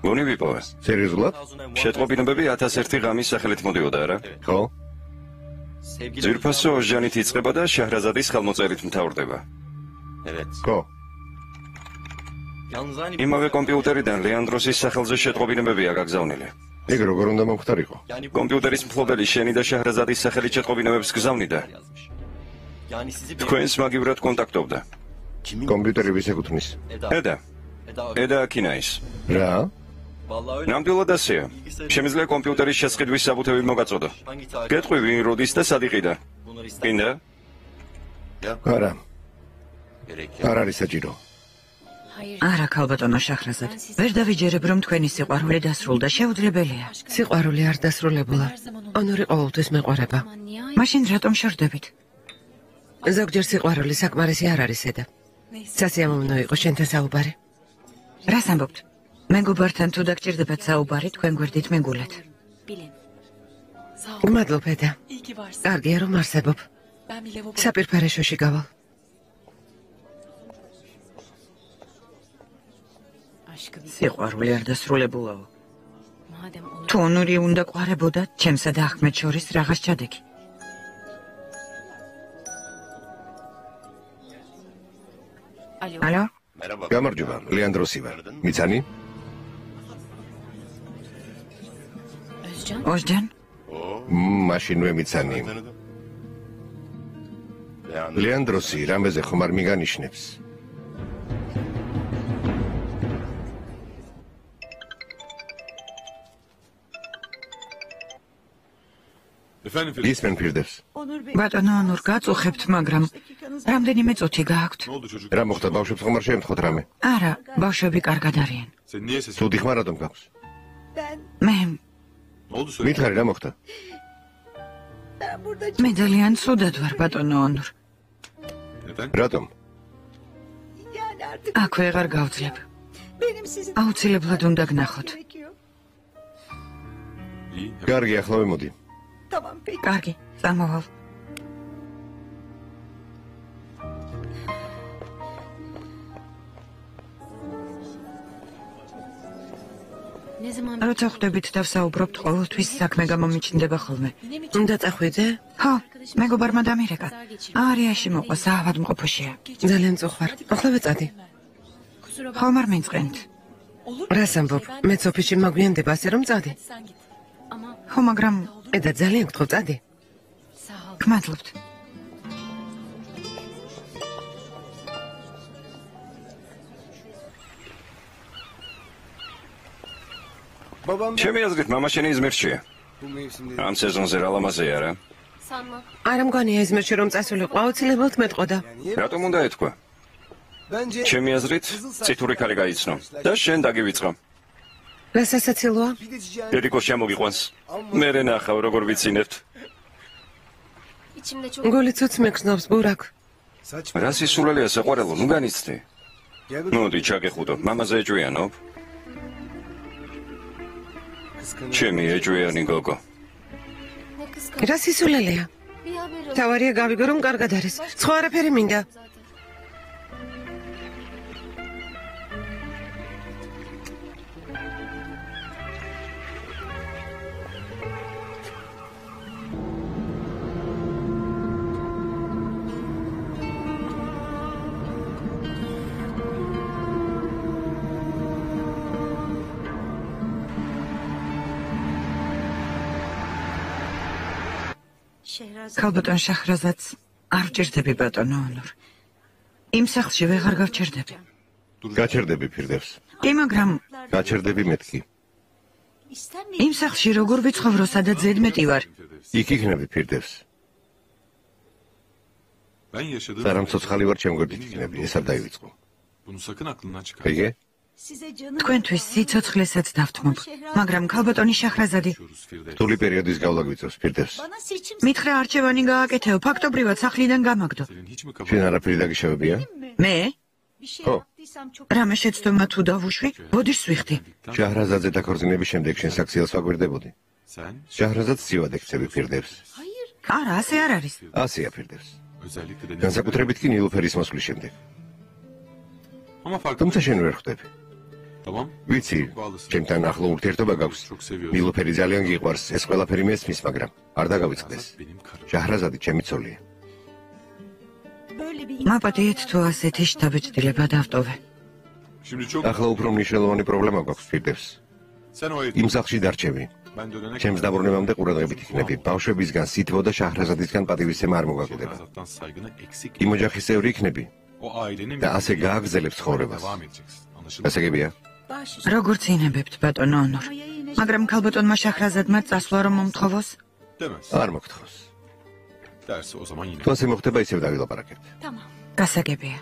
გონი ვიპოვე. სერიოზულად? შეტყობინებები 1001 ღამის სახელით მოდიოდა რა? ხო? ძვირფასო ოჟჯანით იწყება და შაჰრაზადის ხელმოწერით მთავრდება. ხო. იმავე კომპიუტერიდან ლეანდროსის სახელზე შეტყობინებებია გაგზავნილი. ეგ როგორ უნდა მომხდარიყო? კომპიუტერის მფლობელი შენი და შაჰრაზადის სახელით შეტყობინებებს გზავნიდა. თქვენს მაგივრად კონტაქტობდა. კომპიუტერი ვის ეკუთვნის? ედა აქინაის. რა? ნამდვილად ასეა. შემიძლია კომპიუტერის შესყიდვის საბუთები მოგაწოდო. გეტყვი ვინ როდის და სად იყიდა? გინდა? არა. არ არის საჭირო. არა, ქალბატონო შაჰრაზად. ვერ დავიჯერებ, რომ თქვენი სიყვარული დასრულდა, შეუძლებელია. სიყვარული არ დასრულებულა. ონორი ყოველთვის მეყვარება. მაშინ რატომ შორდებით? ზოგჯერ სიყვარული საკმარისი არ არის ედა. სასიამოვნო იყო შენთან საუბარი. რას ამბობთ? მეგობართან თუ დაგჭირდებათ საუბარი, თქვენ გვერდით მეგულეთ. მადლობ ედა. კარგია რომ არსებობ. საპირფარეშოში გავალ. სიყვარული არ დასრულებულაო. თუ ონორი უნდა ყვარებოდა, ჩემსა და ახმედ შორის რაღაც ჩადექი. ალო? გამარჯობა, ლეანდროსი ვარ. მიცანი? ოჟჯან? მაშინვე მიცანი. ლეანდროსი რამეზე ხომ არ მიგანიშნებს? ისმენ პირდებს. ბატონო ონურ, გაწუხებთ, მაგრამ რამდენიმე წუთი გააქვთ. რა მოხდა, ბავშვებს ხომ არ შეემთხოთ რამე? არა, ბავშვები კარგად არიან. ცუდი ხმა რატომ გაქვს? მე მითხარი რა მოხდა? მე ძალიან ცუდად ვარ, ბატონო ონურ. რატომ? აქ ვეღარ გავძლებ. აუცილებლად უნდა გნახოთ. კარგი, ახლა ვემოდი. კარგი, წამოვალ. როცა ხვდებით და ვსაუბრობთ, ყოველთვის საქმე გამომიჩნდება ხოლმე. უნდა წახვიდე? ხო, მეგობარმა დამირეკა. არიაში მოყვა, საავადმყოფოშია. ძალიან წუხარ. ახლა ვეწადი. ხომ არ მეწყენთ? რას ამბობ? მეც ოფისში მაგვიანდება ასე რომ წადი. ხო, მაგრამ ედა ძალიან გთხოვ წადი. გმადლობთ. ჩემი აზრით, მამა შენი იზმირშია. ამ სეზონზე რა ლამაზია რა? არა მგონია იზმირში რომ წასულიყო, აუცილებლად მეტყოდა. რატომ უნდა ეთქვა? ჩემი აზრით, წითური ქალი გაიცნო და შენ დაგივიწყო. რა სასაცილოა? დედიკო შემოგიყვანს. მერე ნახავ როგორ ვიცინებთ. გული ცუც მეგზნობს ბურაკ. რა სისულელეა საყვარელო, ნუ განიცდი. მოდი ჩაგეხუდო, მამაზე ეჭვიანობ. ჩემი ეჭვიანი გოგო. რა სისულელეა? თავარია გავიგო რომ კარგად არის. სხვა არაფერი მინდა. ქალბატონ შაჰრაზადს არ ვჭირდები, ბატონო ონურ. იმ სახლში ვეღარ გავჩერდები. გაჩერდები პირდებს. კი, მაგრამ გაჩერდები მეთქი. იმ სახლში როგორ ვიცხოვრო, სადაც ზედმეტი ვარ? იქ იქნები პირდებს. სარამ ცოცხალი ვარ ჩემ გვერდით იქნები, ეს არ დაივიწყო. ხიგე? თქვენთვის სიცოცხლესაც დავთმობ, მაგრამ ქალბატონი შაჰრაზადი რთული პერიოდის გავლა გვიწევს, ფირდევს. მითხრა არჩევანი გააკეთეო, ფაქტობრივად სახლიდან გამაგდო. შენ არაფერი დაგიშევებია? მე? ხო. რამე შეცდომა თუ დავუშვი, ბოდიშს ვიხდი. შაჰრაზადზე დაქორწინების შემდეგ შენ საქციელს ვაგვირდებოდი. შაჰრაზადს ცივად ექცევი, ფირდევს. არა, ასე არ არის. ასეა, ფირდევს. განსაკუთრებით კი ნილუფერის მოსვლის შემდეგ. თუმცა შენ ვერ ხვდები. ვიცი, ჩემთან ახლო ურთიერთობა გაქვს. ნილუფერი ძალიან გიყვარს, ეს ყველაფერი მესმის, მაგრამ არ დაგავიწყდეს. შაჰრაზადი ჩემი ცოლია. მაპატიეთ თუ ასეთი შთაბეჭდილება დავტოვე. ახლა უფრო მნიშვნელოვანი პრობლემა გვაქვს, ფირდევს. იმ სახლში დარჩები. ჩემს დაბრუნებამდე ყურადღებით იქნები. ბავშვებისგან სითბო და შაჰრაზადისგან პატივისცემა არ მოგაკვდება. იმ ოჯახის წევრი იქნები და ასე გააგრძელებს ცხოვრებას. გასაგებია? როგორც ინებებთ, ბატონო ონორ. მაგრამ ქალბატონმა შაჰრაზადმა წასვლა რომ მომთხოვოს? არ მოგთხოვს. თუ ასე მოხდება, ისევ დავილაპარაკებთ. გასაგებია.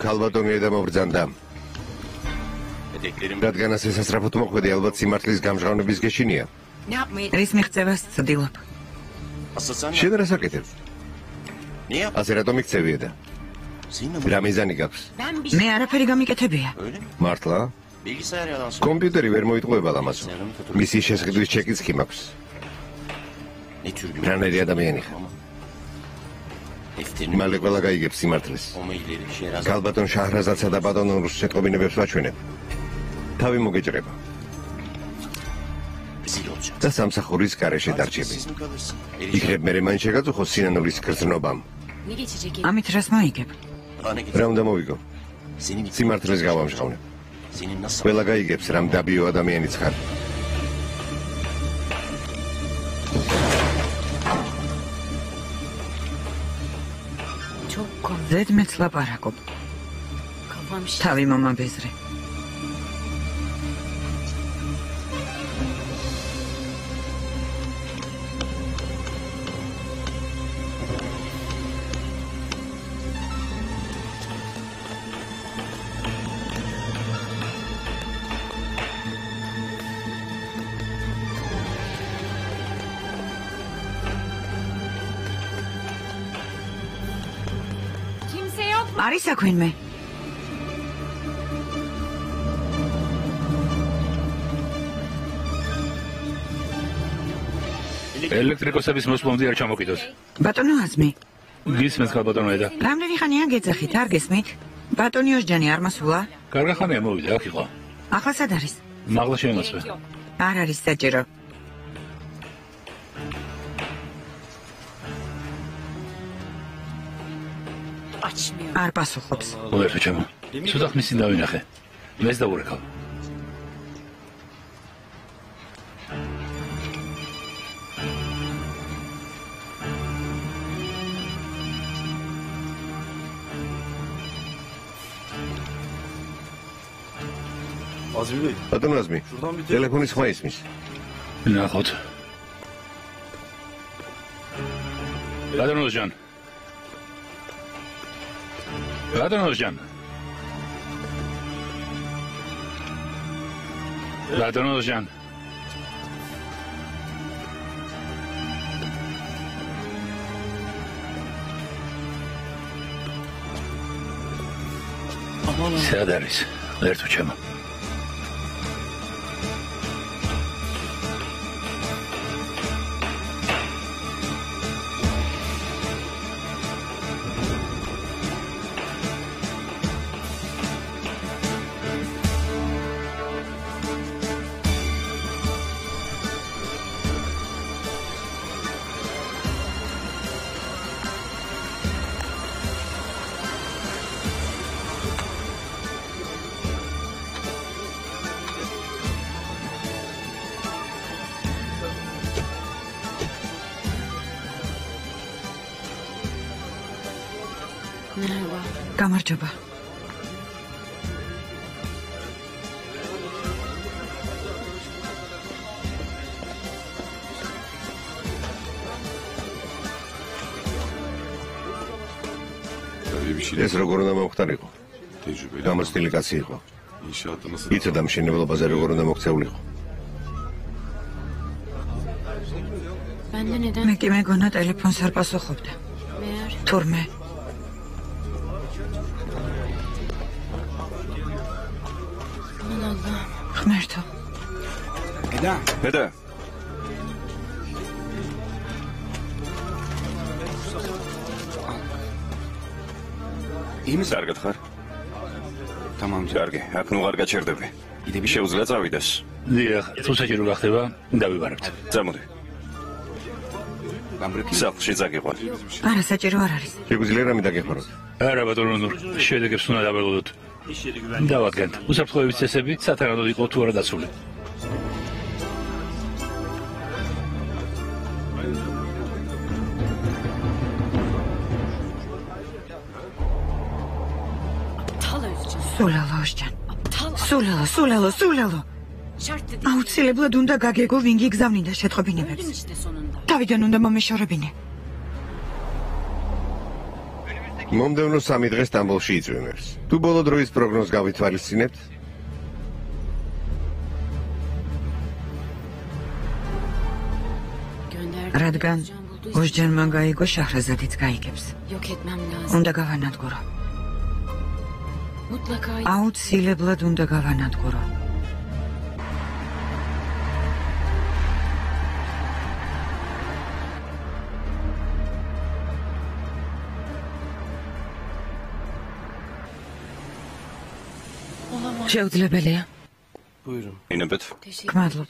ქალბატონია და მობრძანდა. რადგან ასე სასწრაფოდ მოხვედი, ალბათ სიმართლის გამჟღავნების გეშინია. რის მიღწევას ვცდილობ. შენ რას აკეთებ? ასე რატომ იქცევია და? რა მიზანი გაქვს? მე არაფერი გამიკეთებია. მართლა? კომპიუტერი ვერ მოიტყუება ლამაზო. მისი შესყიდვის ჩეკიც კი მაქვს. რანაირი ადამიანი ხარ? მალე ყველა გაიგებს სიმართლეს. ქალბატონ შაჰრაზადსა და ბატონ ონურს შეტყობინებებს ვაჩვენებ. თავი მოგეჭრება. და სამსახურის გარეშე დარჩები. იქნებ მე მაინც შეგაწუხო სინანულის გრძნობამ. ამით რას მოიგებ? რა უნდა მოვიგო? სიმართლეს გავამჟღავნებ. ყველა გაიგებს რამ დაბიო ადამიანიც ხარ. ზედმეტს ლაპარაკობ. თავი მომაბეზრე. არის აქვენმე? ელექტრიკოსების მოსვლამდე არ ჩამოკიდოთ. ბატონო აზმი. გისმენთ ქალბატონო ედა. რამდენი ხანია გეძახით, არ გესმით? ბატონი ოსჯანი არ მასულა? კარგი ხანია მოვიდა, აქ იყო. ახლა სად არის? მაღლა შემოსვე. არ არის საჭირო. არ პასუხობს. უერთო ჩემო. ცოტა ხნის წინ დავინახე. მეც დავურეკავ. ბატონო აზმი, ტელეფონის ხმა ისმის. ნახოთ. ბატონო ოსჯან. ბატონო ოსჯან. ბატონო ჟან. სად არის? ერთო ჩემო. გამარჯობა. ეს როგორ უნდა მომხდარიყო? გამოცდილი კაცი იყო. იცოდა მშენებლობაზე როგორ უნდა მოქცეულიყო. მე კი მეგონა ტელეფონს არ პასუხობდა. თურმე ღმერთო. ბედა. იმის არ გითხარ? კარგი, აქ ნუ არ გაჩერდები. შეუძლია წავიდეს. დიახ, თუ საჭირო გახდება, დავიბარებთ. წამოდი. სახლში წაგიყვან. არა, საჭირო არ არის. შეგვიძლია რამე დაგეხმაროთ? არა ბატონო ნურ, შედეგებს უნდა დავველოდოთ. დავადგენთ. უსაფრთხოების წესები სათანადოდ იყო თუ არა დაცული. სულალო ოსჯან. სულალო. აუცილებლად უნდა გაგეგო ვინ გიგზავნიდა შეტყობინებებს. თავიდან უნდა მომეშორებინე. მომდევნო 3 დღე სტამბოლში იწვიმებს. თუ ბოლო დროის პროგნოზს გავითვალისწინებთ? რადგან ოსჯანმა გაიგო შაჰრაზადიც გაიგებს. უნდა გავანადგურო. აუცილებლად უნდა გავანადგურო. შეუძლებელია. ინებეთ. გმადლობ.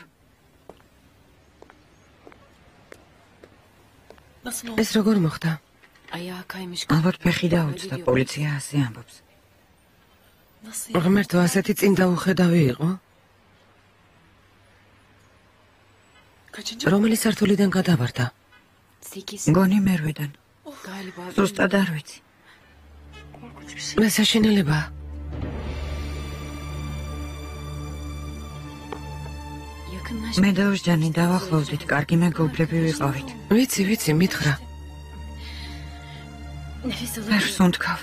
ეს როგორ მოხდა? ალბათ ფეხი დაუწდა, პოლიცია ასე ამბობს. ღმერთო, ასეთი წინ დაუხედავი იყო? რომელი სართულიდან გადავარდა? გონი მერვედან. ზუსტად არ ვიცი. მე საშინელება. მე და ოსჯანი დავახლოვდით, კარგი მეგობრები ვიყავით. ვიცი, მითხრა. ფერს უნთქავ.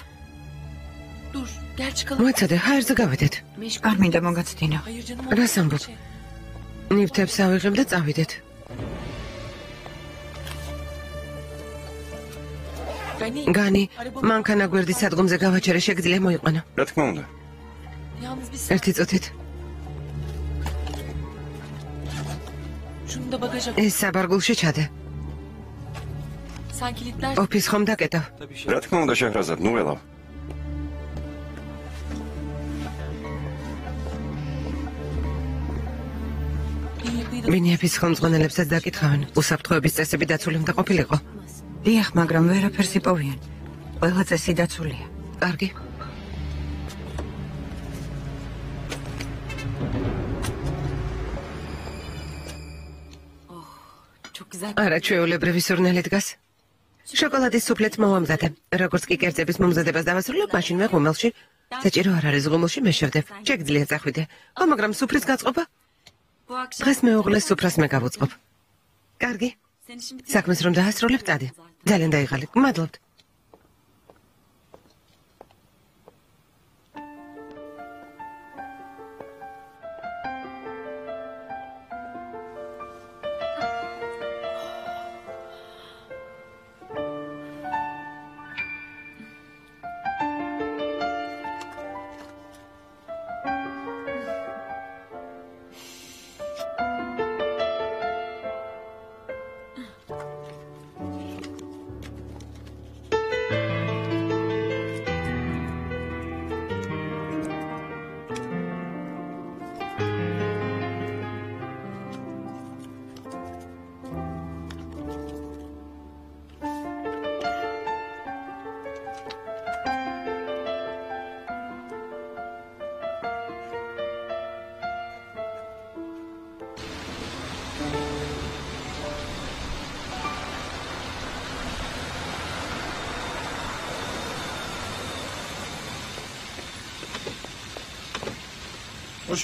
მოიცადე, ჰაერზე გავედეთ. არ მინდა მოგაცდინო. რას ამბობ? ნივთებს ავიღებ და წავიდეთ. განი, მანქანა გვერდის სადგომზე გავაჩერე, შეგიძლია მოიყვანო. რა თქმა უნდა. ერთი წუთით. ეს საბარგულში ჩადე. ოფის ხომ დაკეტავ? რა თქმა უნდა შეჰრაზად, ნუ ველავ. მინიების ხელმძღვანელებსაც დაკითხავენ, უსაფრთხოების წესები დაცული უნდა ყოფილიყო. დიახ, მაგრამ ვერაფერს იპოვიან. ყველა წესი დაცულია. კარგი. არა, ჩვეულებრივი სურნელი დგას. შოკოლადის სუფლეც მოვამზადე. როგორც კი კერძების მომზადებას დავასრულებ, მაშინვე ღუმელში. საჭირო არ არის ღუმელში მე შევდებ. შეგიძლია წახვიდე. ხო, მაგრამ სუფრის გაწყობა? დღეს მეუღლეს სუფრას მე გავუწყობ. კარგი. საქმეს რომ დაასრულებ, წადი. ძალიან დაიღალე. გმადლობთ.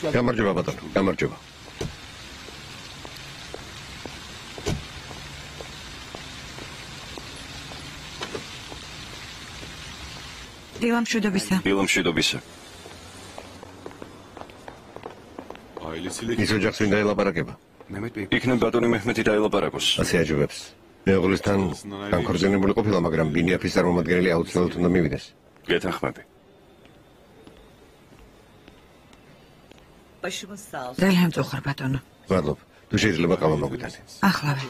გამარჯობა ბატონო, გამარჯობა. დილამშვიდობისა. დილამშვიდობისა. ის ოჯახს ვინ დაელაპარაკება? იქნებ ბატონი მეჰმეთი დაელაპარაკოს. ასე აჯობებს. მეუღლესთან განქორწინებული ყოფილა, მაგრამ ბინიაფის წარმომადგენელი აუცილებლად უნდა მივიდეს. გეთანხმები. ძალიან მწუხარ ბატონო. მადლობ. თუ შეიძლება ყავა მოგვიტანე. ახლავე.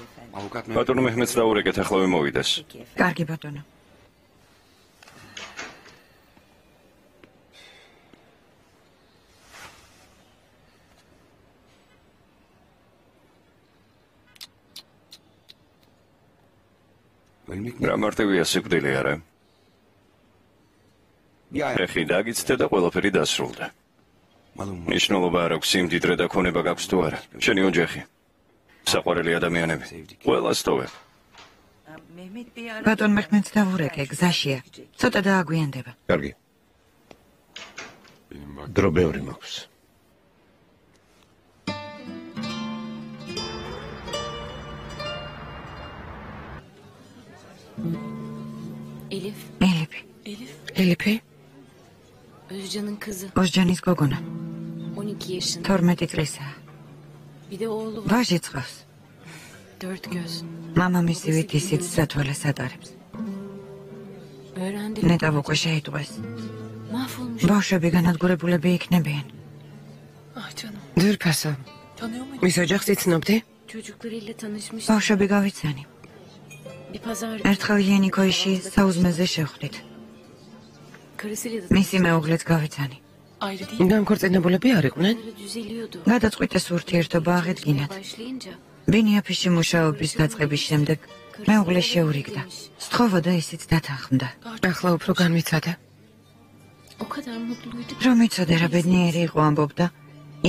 ბატონო მეჰმეთს დაურეკეთ ახლავე მოვიდეს. კარგი ბატონო. რა მარტივია სიკვდილი არა? ეხი დაგიცდე და ყველაფერი დასრულდა. ნიშნულობა არ აქვს სიმდიდრე და ქონება გაქვს თუ არა. შენი ოჯახი. საყვარელი ადამიანები. ყველას ტოვებ. ბატონ მეჰმედს დავურეკე, გზაშია. ცოტა დააგვიანდება. კარგი. დრო ბევრი მაქვს. ელიფი? Özcan'ın kızı. ოზჯანის გოგონა. 12 yaşında. 12 წლისაა. Bir de oğlu var. ვაჟი წავს. 4 göz. მამამისი ვით ისიც სათვალეს ატარებს. Öğrendi. ნეტავ უკვე შეიტყვეს. Mahvolmuş. ბავშვები განადგურებულები იქნებიან. Ah canım. ძვირფასო. Tanıyor muydun? მის ოჯახს იცნობდი? Çocuklarıyla tanışmış. ბავშვები გავიცანი. Bir pazar. ერთხელ იანიკოიში საუზმეზე შევხვდით. Karısıyla da მისი მეუღლეც გავიცანი. ayrı değil. განქორწინებულები არ იყვნენ? Düzeliyordu. გადაწყვიტეს ურთიერთობა აღედგინათ. Başlayınca ბინიაფიში მუშაობის დაწყების შემდეგ მეუღლე შეურიგდა. სთხოვა და ისიც დათანხმდა. ახლა უფრო განვიცადე. o kadar mutluydu ki. რომ იცოდე რა ბედნიერი იყო ამბობდა,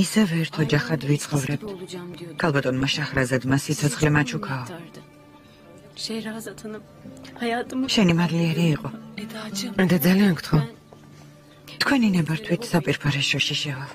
ისევ ერთ ოჯახად ვიცხოვრებთ. olacağım diyordu. ქალბატონმა შაჰრაზადმა სიცოცხლე მაჩუქაო. Şehrazat Hanım, hayatımı შენი მადლიერი იყო. Eda'cığım. და ძალიან გთხოვ. თქვენი ნებართვით საპირფარეშოში შევალ.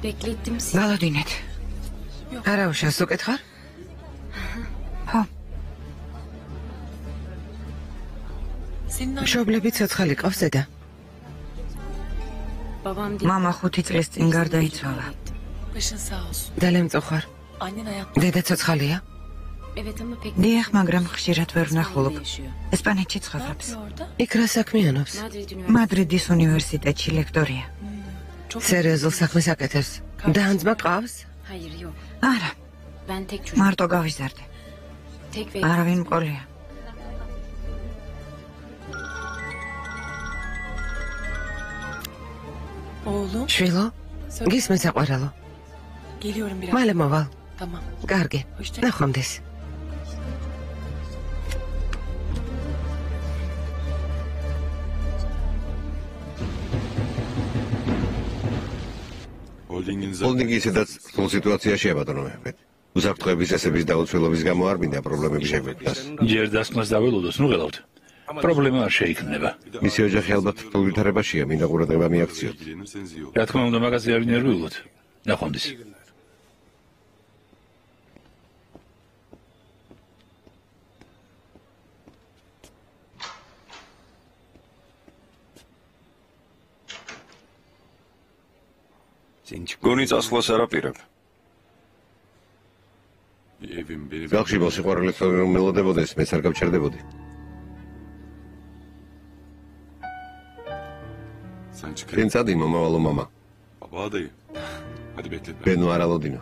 Beklettim sizi. ვალოდინეთ. არა უშავს უკითხარ? ხო, მშობლები ცოცხალი ყავს ზედა? Babam değil. მამა 5 წლის წინ გარდაიცვალა. Başın sağ olsun. ძალიან მწუხარ. Annen hayatta. დედა ცოცხალია? Evet ama pek დიახ, მაგრამ ხშირად ვერ ვნახულობ. yaşıyor. ესპანეთში Ne ცხოვრობს. yapıyor orada? იქ რა საქმიანობს? Madrid Üniversitesi. მადრიდის უნივერსიტეტში ლექტორია. სერიოზულ საქმეს აკეთებს. დაანძმა ყავს? Hayır yok. არა, Ben tek çocuk. მარტო გავიზარდე. Tek ve არავინ მყოლია. oğlum. შვილო? გისმენს საყვარელო? Geliyorum biraz. მალე მოვალ. Tamam. კარგი. ნახვამდის. ჰოლდინგი ისედაც რთულ სიტუაციაშია ბატონო მეჰმედ. უსაფრთხოების წესების დაუცველობის გამო არ მინდა პრობლემები შეგვექმნას. ჯერ დასკვნას დაველოდოს, ნუ გელავთ. პრობლემა არ შეიქმნება. მისი ოჯახი ალბათ რთულ ვითარებაშია, მინდა ყურადღება მიაქციოთ. რა თქმა უნდა, მაგაზე არ ვინერვიულოთ. ნახვამდის. გონი წასვლას არ აპირებ. სახლში მოსიყვარულეც რომ მელოდებოდეს, მეც არ გავჩერდებოდი. წინ წადი, მომავალო მამა. ბენო არალოდინო.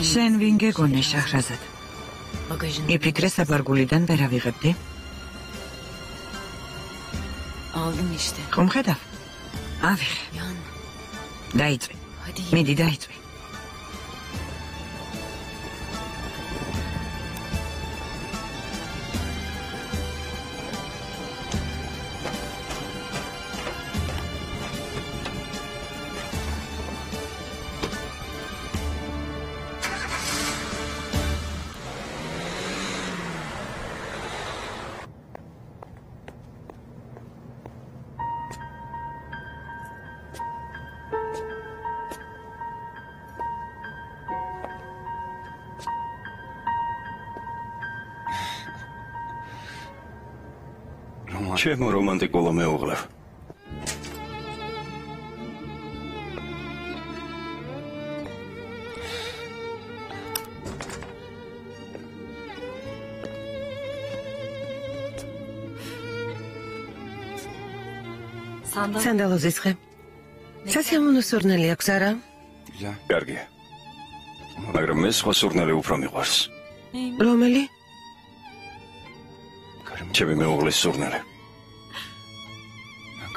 შენ ვინ გეგონე შაჰრაზად? იფიქრე საბარგულიდან ვერ ავიღებდი? ხომ ხედავ? ავიღე. დაიწვი. მიდი დაიწვი. ჩემო რომანტიკულო მეუღლევ. სანდალოზის ხე. სასიამოვნო სურნელი აქვს არა? კარგია. მაგრამ მე სხვა სურნელი უფრო მიყვარს. რომელი? ჩემი მეუღლის სურნელი.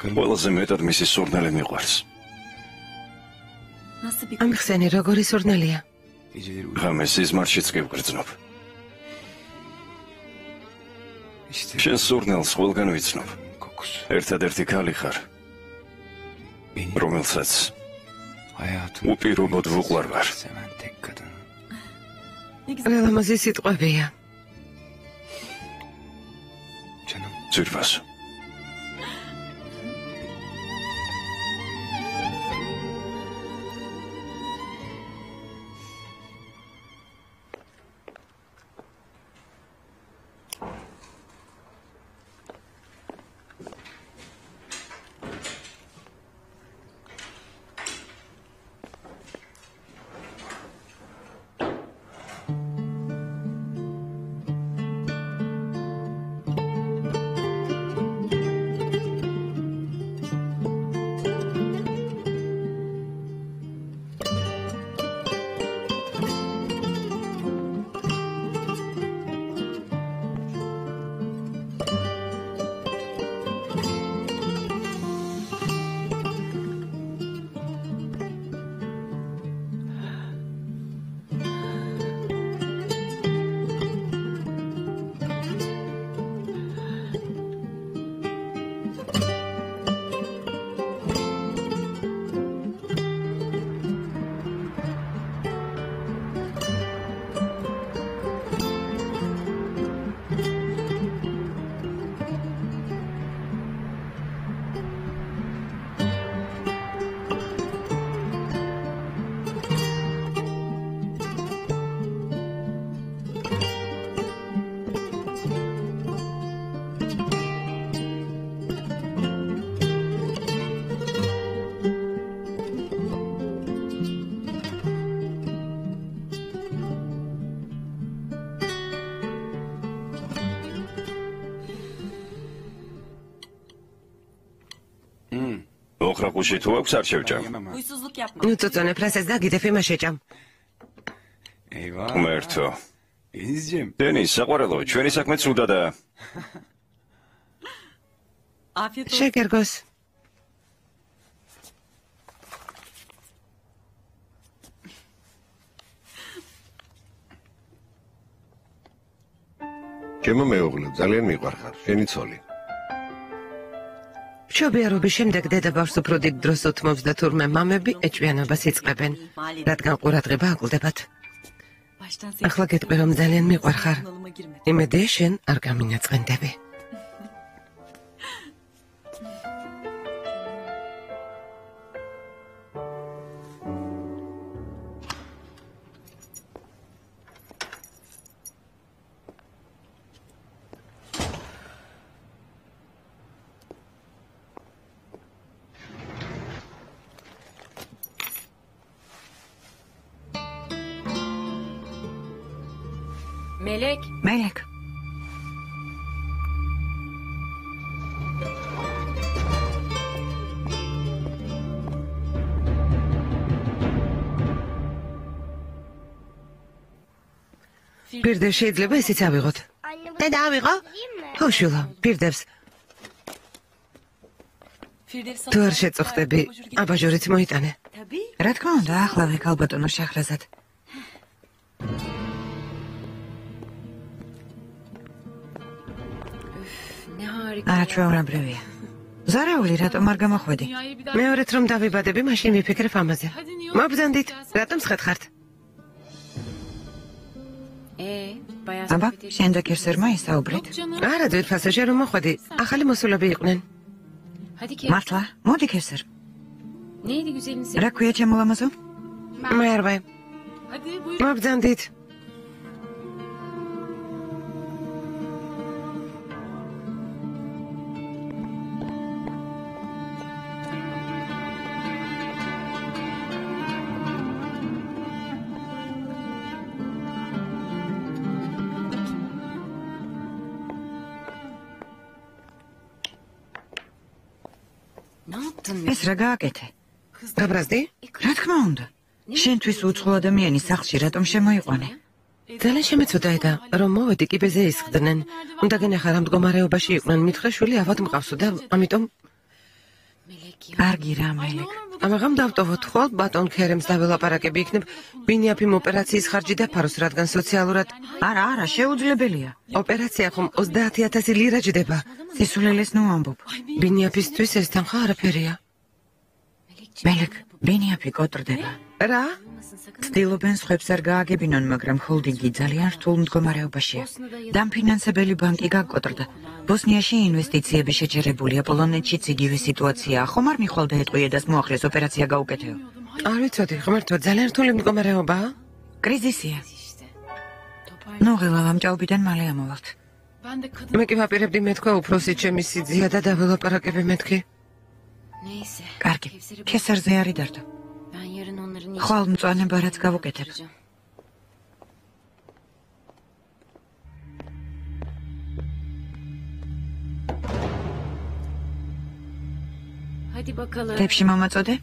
ყველაზე მეტად მისი სურნელი მიყვარს. ამხსენი როგორი სურნელია? ღამეს სიზმარშიც კი ვგრძნობ. შენ სურნელს ყველგან ვიცნობ. ერთადერთი ქალი ხარ, რომელსაც უპირობოდ ვუყვარ ვარ. რელამაზი სიტყვებია. ძვირფასო. მოხრაყუში თუ აქვს არ შევჭამ. Huysuzluk yapma. ნუ წოწონე ფრასეს და გიდე ფიმა შეჭამ. ღმერთო. დენის, საყვარელო, ჩვენი საქმე ცუდადაა. Afiyet olsun. შეგერგოს. ჩემო მეუღლე, ძალიან მიყვარხარ, შენი ცოლი. მშობიარობის შემდეგ დედა-ბავშვს უფრო დიდ დროს უთმობს და თურმე მამები ეჭვიანობას იწყებენ, რადგან ყურადღება აკლდებათ. Baştan ახლა გეტყვი რომ ძალიან მიყვარხარ. bunalıma girme. იმედია შენ არ გამინაწყენდები. Melek. მელეკ, პირდე შეიძლება ისიც ავიღოთ. დედა ავიღო? ხო შულა, პირდებს. Firdevs თუ არ შეწუხდები, აბაჟურიც მოიტანე. Tabii. რა თქმა უნდა, ახლავე ქალბატონო შაჰრაზად. Ne harika. არაჩვეულებრივია. ზარეული რატომ არ გამოხვედი? მეორეთ რომ დავიბადები, მაშინ ვიფიქრებ ამაზე. მობრძანდით, რატომ სხეთხართ? Bayağı აბა, sohbet ettik. შენდა კერსერმა ისაუბრეთ? არა, ძვირფასეში რომ მოხვედი, ახალი მოსულები იყვნენ. Hadi kes. მართლა? მოდი კერსერ. Neydi güzelin senin? რა ქვია ჩემო ლამაზო? მერვე. Hadi buyur. მობრძანდით. Ne yaptın? ეს რა გააკეთე? გაბრაზდი? რა თქმა უნდა. შენთვის უცხო ადამიანი სახლში რატომ შემოიყვანე? ძალიან შემეცოდა და რომ მოვედი კიბეზე ისხდნენ. უნდა გენახა რა მდგომარეობაში იყვნენ, მითხრა შვილი ავად მყავსო და ამიტომ Melek ya. კარგი რა, მელეკ. ამაღამ დავტოვოთ ხოლ ბატონ ქერემს დაველაპარაკები იქნებ ბინიაფიმ ოპერაციის ხარჯი დაფაროს, რადგან სოციალურად არა, შეუძლებელია. ოპერაცია ხომ 30,000 ლირა ჯდება. სისულელეს ნუ ამბობ. ბინიაფისთვის ეს თანხა არაფერია. მელეკ, ბენიაფი კოტრდება. რა? ცდილობენ სხვებს არ გააგებინონ, მაგრამ ჰოლდინგი ძალიან რთულ მდგომარეობაშია. დამფინანსებელი ბანკი გაკოტრდა. ბოსნიაში ინვესტიციები შეჩერებულია, პოლონეთშიც იგივე სიტუაციაა. ხომ არ მიხვალდა ეტყვიედას მოახლეს ოპერაცია გაუკეთეო? არ ვიცოდი, ღმერთო, ძალიან რთული მდგომარეობაა. კრიზისია. İşte. ნუ ღილავ ამ ჭაობიდან მალე ამოვალთ. Ben de kadın. მე კი ვაპირებდი მეთქვა უფროსი ჩემი სიძია და დაველაპარაკები მეთქი. Neyse. კარგი, Kevser'i ქესარზე არ იდარდო. Ben yarın onların ხვალ მწვანება რაც გავუკეთებ. Hadi bakalım. თებში მომაწოდე?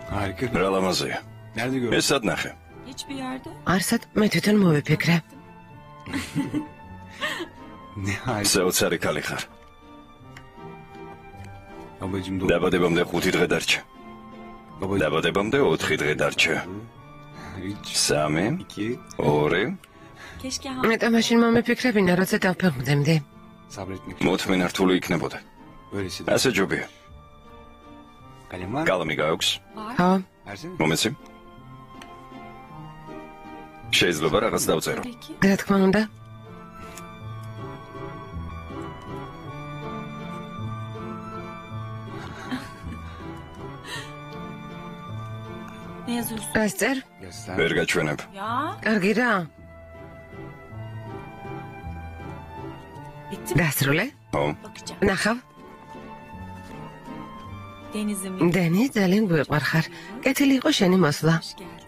Harika. რა ლამაზია. Nerede gördün? ეს ადნახე. Hiçbir yerde. არსად მე თვითონ მოვიფიქრე. Ne harika. საოცარი ქალი ხარ. Babacım doğru. დაბადებამდე 5 დღე დარჩა. Babacım. დაბადებამდე 4 დღე დარჩა. 3, 3, 2, 2, Keşke მე თამაშინ მომიფიქრებინა, როცა დავფეხმძიმდი. sabretmek. მოთმენა რთული იქნებოდა. Böylesi de. ასე ჯობია. Kalem var mı? კალამი გააქვს? ხო, Versene. მომეცი? შეიძლება რაღაც დავწერო. Peki. რა თქმა უნდა. Ne yazıyorsun? რას წერ? Göster. ვერ გაჩვენებ. Ya. კარგი რა. Bitti mi? დასრულე? ო, ნახავ, Denizim. დენი ძალიან გვიყვარხარ. კეთილი იყო შენი მოსვლა. Hoş geldin.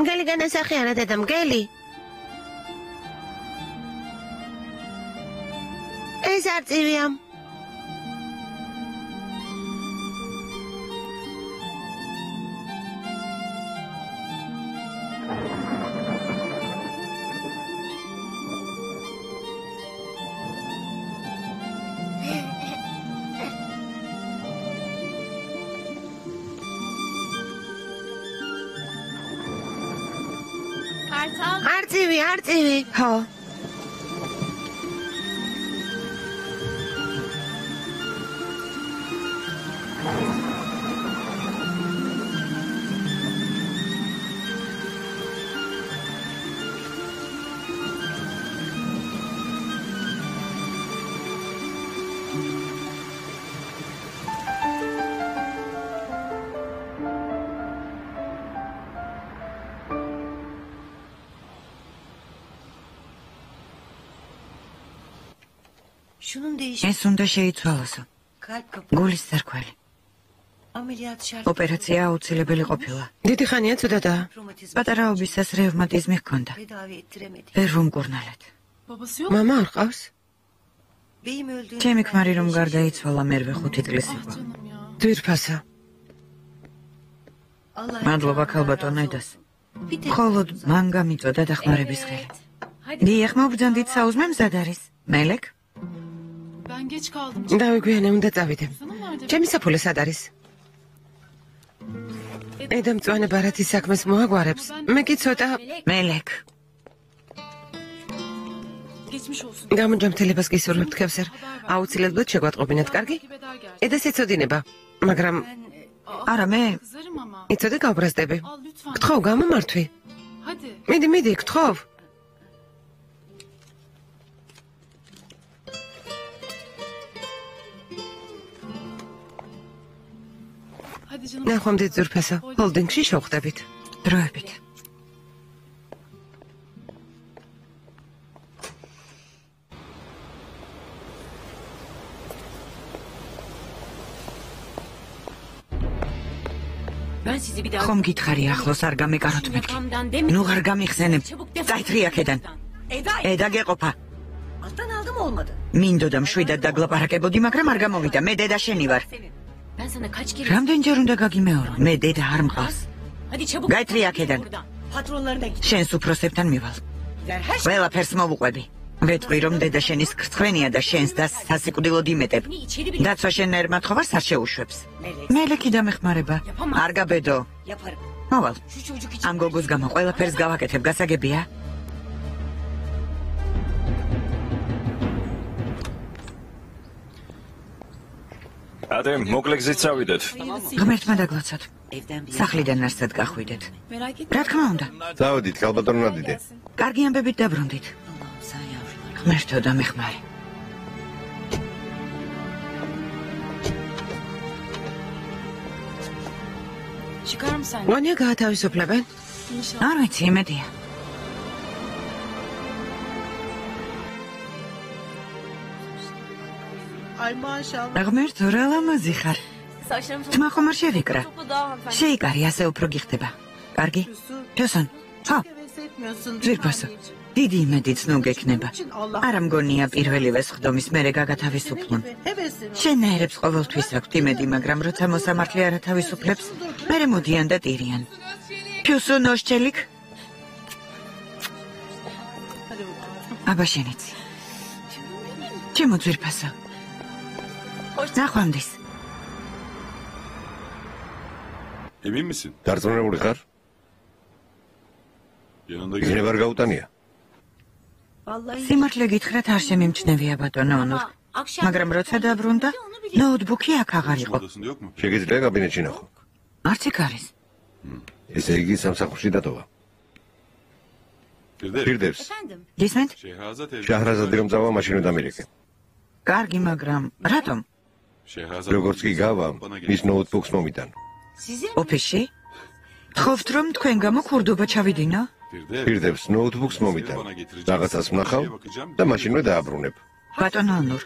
მგელი განასახიანა დედა, მგელი. ეს არწივია. არწივი. ხო. ეს უნდა შეიცვალოსო. გულის სარკველი. ოპერაცია აუცილებელი ყოფილა. დიდი ხანია ცუდადაა. პატარაობისას რევმატიზმი ჰქონდა. ვერ ვუმკურნალეთ. მამა არ ყავს? ჩემი ქმარი რომ გარდაიცვალა მერვე 5 წლის იყო. ძვირფასა. მადლობა ქალბატონ ედას. მხოლოდ მან გამიწოდა დახმარების ხელი. დიახ, მობრძანდით საუზმე მზად არის. მელეკ? Ben geç kaldım. დავიგვიანე, უნდა წავიდე. ჩემი საფულე სად არის? ედა მწვანე ბარათის საქმეს მოაგვარებს. მე კი ცოტა მელეკ. Geçmiş olsun. გამონჯამთელებას გისურვებთ, ქევსერ. აუცილებლად შეგვატყობინეთ, კარგი? ედას ეცოდინება, მაგრამ არა მე. Kızarım ama. იცოდე გავბრაზდები. Al lütfen. გთხოვ, გამომართვი. Hadi. მიდი, გთხოვ. Hadi canım. ნახვამდე ძვირფასო, ჰოლდინგში შევხვდებით. დროებით. Ben sizi bir daha... ხომ გითხარი ახლოს არ გამეკაროთ მეთქი. Yakamdan demin. ნუ არ გამიხსენებ. Çabuk defol. წაითრი აქედან. Eda. ედა გეყოფა. Alttan aldım olmadı. მინდოდა მშვიდად დაგლაპარაკებოდი, მაგრამ არ გამოვიდა. მე დედა შენი ვარ. Ben sana kaç kere... რამდენჯერ უნდა გაგიმეორო? მე დედა არ მყავს. Hadi çabuk. გაითრი აქედან. Patronlarına git. შენს უფროსებთან მივალ. Her şey... ყველაფერს მოვუყვები. ვეტყვი რომ დედა შენის ხრცხვენია და შენს და სასიკვდილოდ იმეტებ. içeri bir... დაცვა შენერ მოთხოვარს არ შეუშვებს. მელეკი დამეხმარება. არ გაბედო. Yaparım. მოვალ. Şu çocuk için... ამ გოგოს გამო ყველაფერს გავაკეთებ, გასაგებია? ადე, მოკლე გზით წავიდეთ. ღმერთმა დაგლოცოთ. სახლიდან არსად გახვიდეთ. Merak etme. რა თქმა უნდა. წავედით, ქალბატონო ნადიდე. კარგი ამბებით დაბრუნდით. ღმერთო დამეხმარე. Çıkar mısın? ვანია გაათავისუფლებენ? İnşallah. არ ვიცი, იმედია. Ay maşallah. ღმერთო, რა ლამაზი ხარ. Saçlarım çok... თმა ხომ არ შევიკრა. Topu daha hanımefendi. შეიკარი, ასე უფრო გიხდება. კარგი? ფიოსონ, ხო, Heves etmiyorsun. ძვირფასო. დიდი იმედიც ნუ გექნება. არა მგონია პირველივე სხდომის მერე გაგათავისუფლონ. შენაერებს ყოველთვის აქვთ იმედი, მაგრამ როცა მოსამართლე არ ათავისუფლებს, მერე მოდიან და ტირიან. ფიოსონ ოშჩელიკ? აბა შენიც. ჩემო ძვირფასო. ნახვამდის. Emin misin? დარწმუნებული ხარ? Yanındaki იქნება არ გაუტანია. სიმართლე გითხრათ არ შემიმჩნევია ბატონო ონურ. მაგრამ როცა დაბრუნდა, ნოუთბუქი აქ აღარ იყო. odasında yok mu? შეგიძლია კაბინეტში ნახო. არც იქ არის. ესე იგი სამსახურში დატოვა. პირდებს. გისმენთ? Şehrazat evde. შაჰრაზადი რომ წავა, მაშინ უნდა მირეკე. კარგი, მაგრამ რატომ? Şehrazat. როგორც კი გავა, მის ნოუთბუქს მომიტან. ოფისში? ხოვთ რომ თქვენ გამო ქურდობა ჩავიდინო? პირდებს ნოუთბუქს მომიტან. რაღაცას ვნახავ და მაშინვე დააბრუნებ. ბატონო ანურ,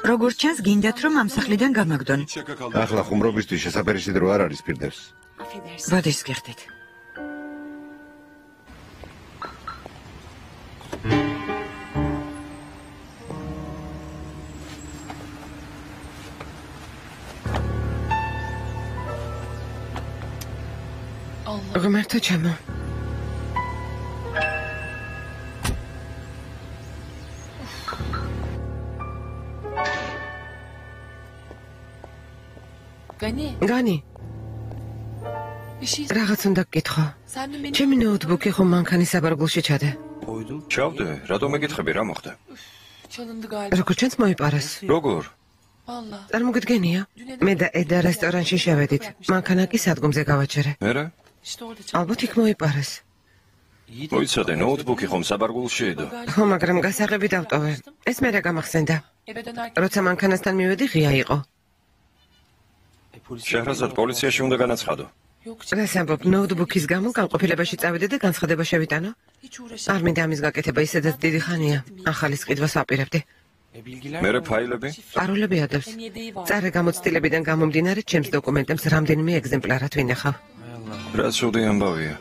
როგორც ჩანს გინდათ რომ ამ სახლიდან გამაგდონ. ახლა ხუმრობისთვის შესაფერისი დრო არ არის პირდებს. როდის გიხდით? ღმერთო ჩემო. განი რაღაც უნდა გკითხო. ჩემი ნოუთბუქი ხომ მანქანის საბარგულში ჩადე. ჩავდე, რატომ მეკითხები, რა მოხდა? როგორ ჩანს მოიპარეს? როგორ? წარმოგიდგენია? მე და ედა რესტორანში შევედით. მანქანა კი სადგომზე გავაჩერე. მერე? ალბათ იქ მოიპარეს. მოიცადე, ნოუთბუქი ხომ საბარგულში ედო. ხო, მაგრამ გასაღები დავტოვე. ეს მერე გამახსენდა. როცა მანქანასთან მივედი, ღია იყო. შეჰრაზად პოლიციაში უნდა განაცხადო. რას ამბობ, ნოუთბუქის გამო განყოფილებაში წავიდე და განცხადება შევიტანო? არ მინდა ამის გაკეთება, ისედაც დიდი ხანია. ახალის ყიდვას ვაპირებდი. მერე ფაილები? პაროლები ადევს. წარე გამოცდილებიდან გამომდინარე, ჩემს დოკუმენტებს რამდენიმე ეგზემპლარად ვინახავ. რა ცუდი ამბავია.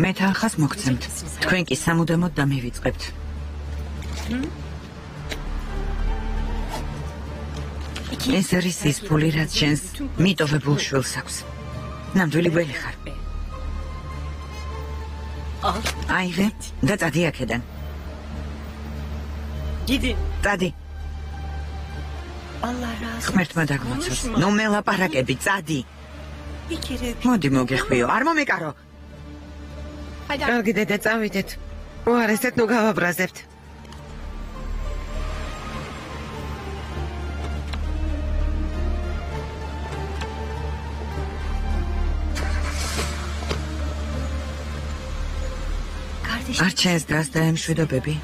მე თანხას მოგცემთ. თქვენ კი სამუდამოდ დამივიწყებთ. ეს არის ის ფული, რაც შენს მიტოვებულ შვილს აქვს. ნამდვილი გველი ხარ. აიღე და წადი აქედან. წადი. ღმერთმა დაგმოცოს. ნუ მელაპარაკები, წადი. მოდი მოგეხვიო, არ მომეკარო. კარგი დედა, წავიდეთ. უარესეთ, ნუ გავაბრაზებთ. არ ჩენს დას და ემშვიდობები.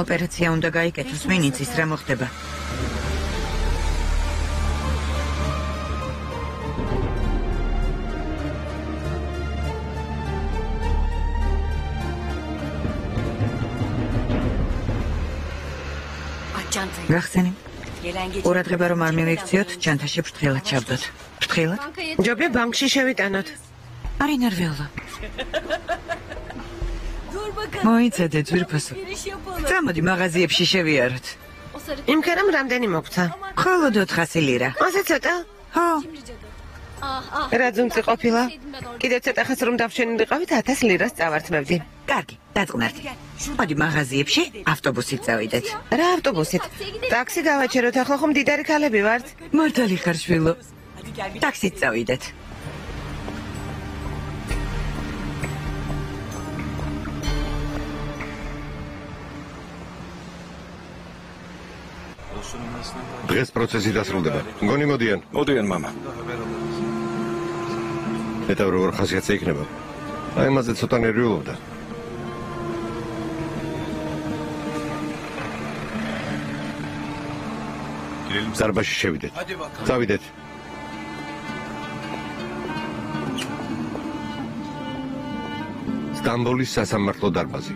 ოპერაცია უნდა გაიკეთოს, ვინ იცის რა მოხდება. გახსენი? ყურადღება რომ არ მივიქციოთ, ჩანთაში ფრთხილად ჩავდოთ. ფრთხილად? ჯობია ბანკში შევიტანოთ. არ ინერვიულო. მოიცადე ძვირფასო. წამოდი მაღაზიებში შევიაროთ. იმქერამ რამდენი მოგცა? მხოლოდ 400 ლირა. ასე ცოტა? ხო. რა ძუნწი ყოფილა? კიდევ ცოტა ხანს რომ დავშენილიყავით 1000 ლირას წავართმევდი. კარგი, დაწყნარდი. მოდი მაღაზიებში ავტობუსით წავიდეთ. რა ავტობუსით? ტაქსი გავაჩეროთ, ახლა ხომ დიდარი ქალები ვართ. მართალი ხარ შვილო. ტაქსით წავიდეთ. დღეს პროცესი დასრულდება. მგონი მოდიან. მოდიან, მამა. მეტად როგორ ხასიათზე იქნება. აი მასე ცოტა ნერვიულობდა. დარბაზში შევიდეთ. წავიდეთ. სტამბოლის სასამართლო დარბაზი.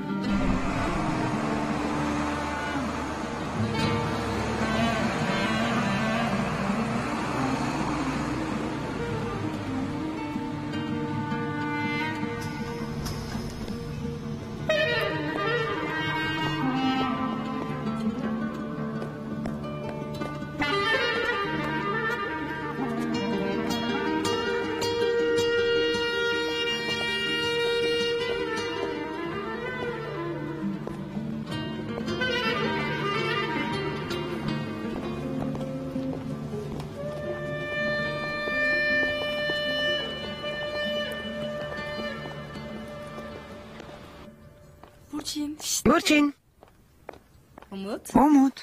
მორჩინ. უმოთ.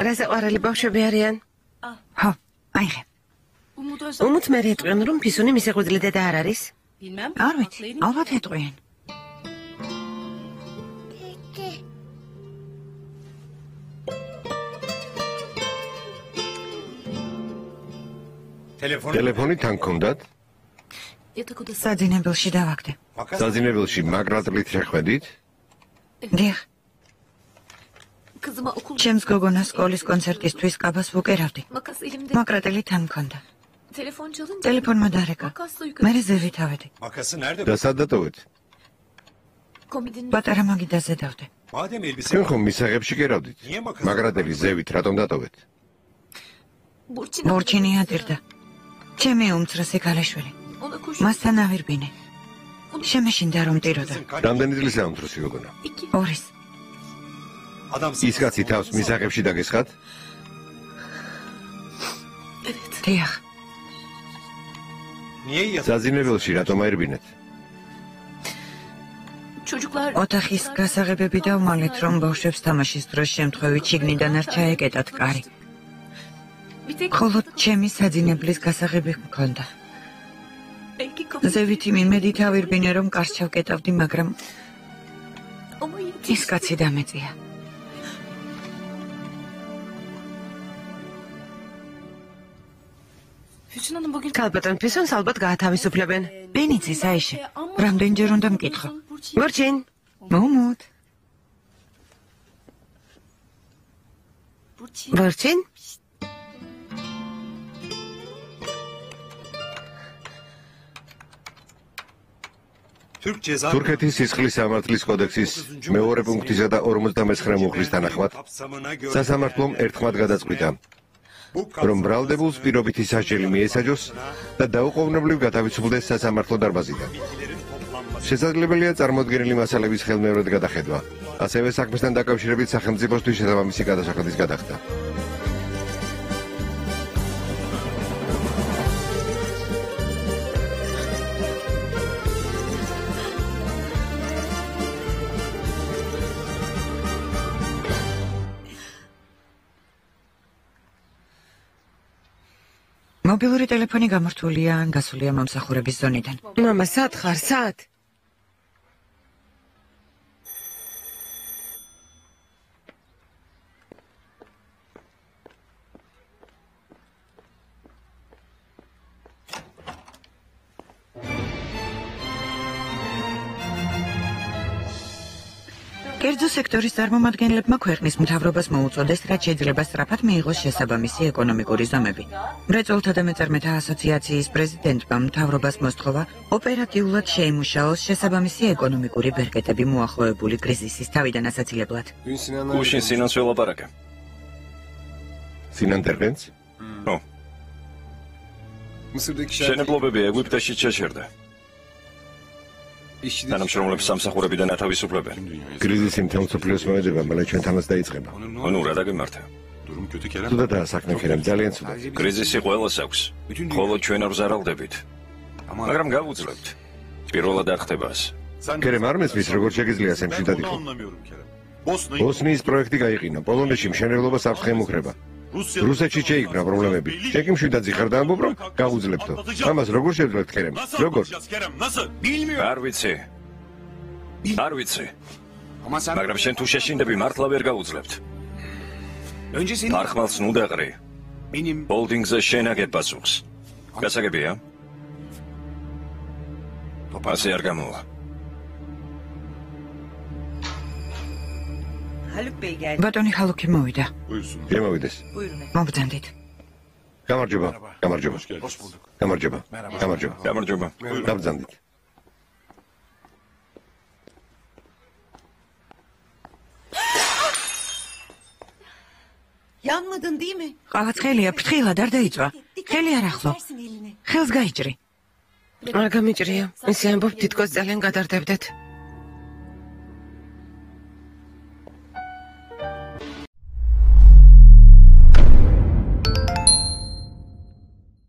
რა საყვარელი ბავშვები არიან? ხო, აიღე. უმუთ მე ეტყვიან რომ ფისუნი მისი ღვიძლი დედა არ არის? არ ვიცი, ალბათ ეტყვიან. ტელეფონი თან გქონდათ? საძინებელში დავაგდე. საძინებელში მაგრატლით შეხვედით? დიახ. ჩემს გოგონას სკოლის კონცერტისთვის კაბას ვუკერავდი. მაგრატელი თან მქონდა. ტელეფონმა დარეკა. მე ზევით ავედი. და სად დატოვეთ? პატარა მაგიდაზე დავდე. თქვენ ხომ მისაღებში გერავდით? მაგრატელი ზევით რატომ დატოვეთ? ბურჩინი ადირდა. ჩემი უმცროსი ქალიშვილი. მასთან ავირბინე. შემეშინდა რომ ტიროდა. რამდენი წლისაა უმცროსი გოგონა? 2. ის კაცი თავს მისაღებში დაგესხათ? დიახ. საძინებელში რატომ აირბინეთ? ოთახის გასაღებები დავმალეთ რომ ბავშვებს თამაშის დროს შემთხვევით შიგნიდან არ ჩაეკეტათ კარი. ხოლო ჩემი საძინებლის გასაღები მქონდა. ზევით იმედით ავირბინე რომ კარს ჩავკეტავდი, მაგრამ ის კაცი დამეწია. ქალბატონ ფისონს ალბათ გაათავისუფლებენ. ბენიცის აიშე, რამდენჯერ უნდა მკითხო? ბურჩინ. მომუთ. ბურჩინ? თურქეთის სისხლის სამართლის კოდექსის მეორე პუნქტისა და 59 მუხლის თანახმად სასამართლომ ერთხმად გადაწყვიტა, რომ ბრალდებულს პირობითი სასჯელი მიესაჯოს და დაუყოვნებლივ გათავისუფლდეს სასამართლო დარბაზიდან. შესაძლებელია წარმოდგენილი მასალების ხელმეორედ გადახედვა, ასევე საქმესთან დაკავშირებით სახელმწიფოსთვის შესაბამისი გადასახადის გადახდა. მობილური ტელეფონი გამორთულია ან გასულია მომსახურების ზონიდან. მამა, სად ხარ, სად? კერძო სექტორის წარმომადგენლებმა ქვეყნის მთავრობას მოუწოდეს, რაც შეიძლება სწრაფად მიიღოს შესაბამისი ეკონომიკური ზომები. მრეწველთა და მეწარმეთა ასოციაციის პრეზიდენტმა მთავრობას მოსთხოვა ოპერატიულად შეიმუშაოს შესაბამისი ეკონომიკური ბერკეტები მოახლოებული კრიზისის თავიდან ასაცილებლად. გუშინ სინანს ველაპარაკე. სინანტერგენს? ხო. შენებლობები ეგვიპტეში შეჩერდა. თანამშრომლებს სამსახურებიდან ათავისუფლებენ. კრიზისი მთელ მსოფლიოს მოედება, მაგრამ ჩვენთანაც დაიწყება. ნუ რა დაგემართა? ცუდადაა საქმე, ქერემ, ძალიან ცუდა. კრიზისი ყველას აქვს. ხოლო ჩვენ არ ვზარალდებით. მაგრამ გავუძლებთ. პირველად არ ხდებას. ქერემ, არ მესმის როგორ შეგიძლია შემშვიდად იყო. ბოსნიის პროექტი გაიყინა. პოლონეთში მშენებლობა საფრთხე ემუქრება. რუსეთში შეიქმნა პრობლემები. შეკი მშვიდად ზიხარ და ამბობ, რომ გავუძლებთო. ამას როგორ შევძლებთ, ქერემ? როგორ? არ ვიცი. მაგრამ შენ თუ შეშინდები, მართლა ვერ გავუძლებთ. ფარხმალს ნუ დაყრი. ჰოლდინგზე შენ აგებ პასუხს. გასაგებია? ასე არ გამოვა. ბატონი ხალუქი მოვიდა. შემოვიდეს. მოგძანდით. გამარჯობა. გამარჯობა. Yanmadın değil mi? ყავაცხელია, ფრთხილად არ დაიწვა. ხელი არ ახლო. ხელს გაიჭრი. არ გამიჭრია. ისე ამბობ, თითქოს ძალიან გადარდებდეთ.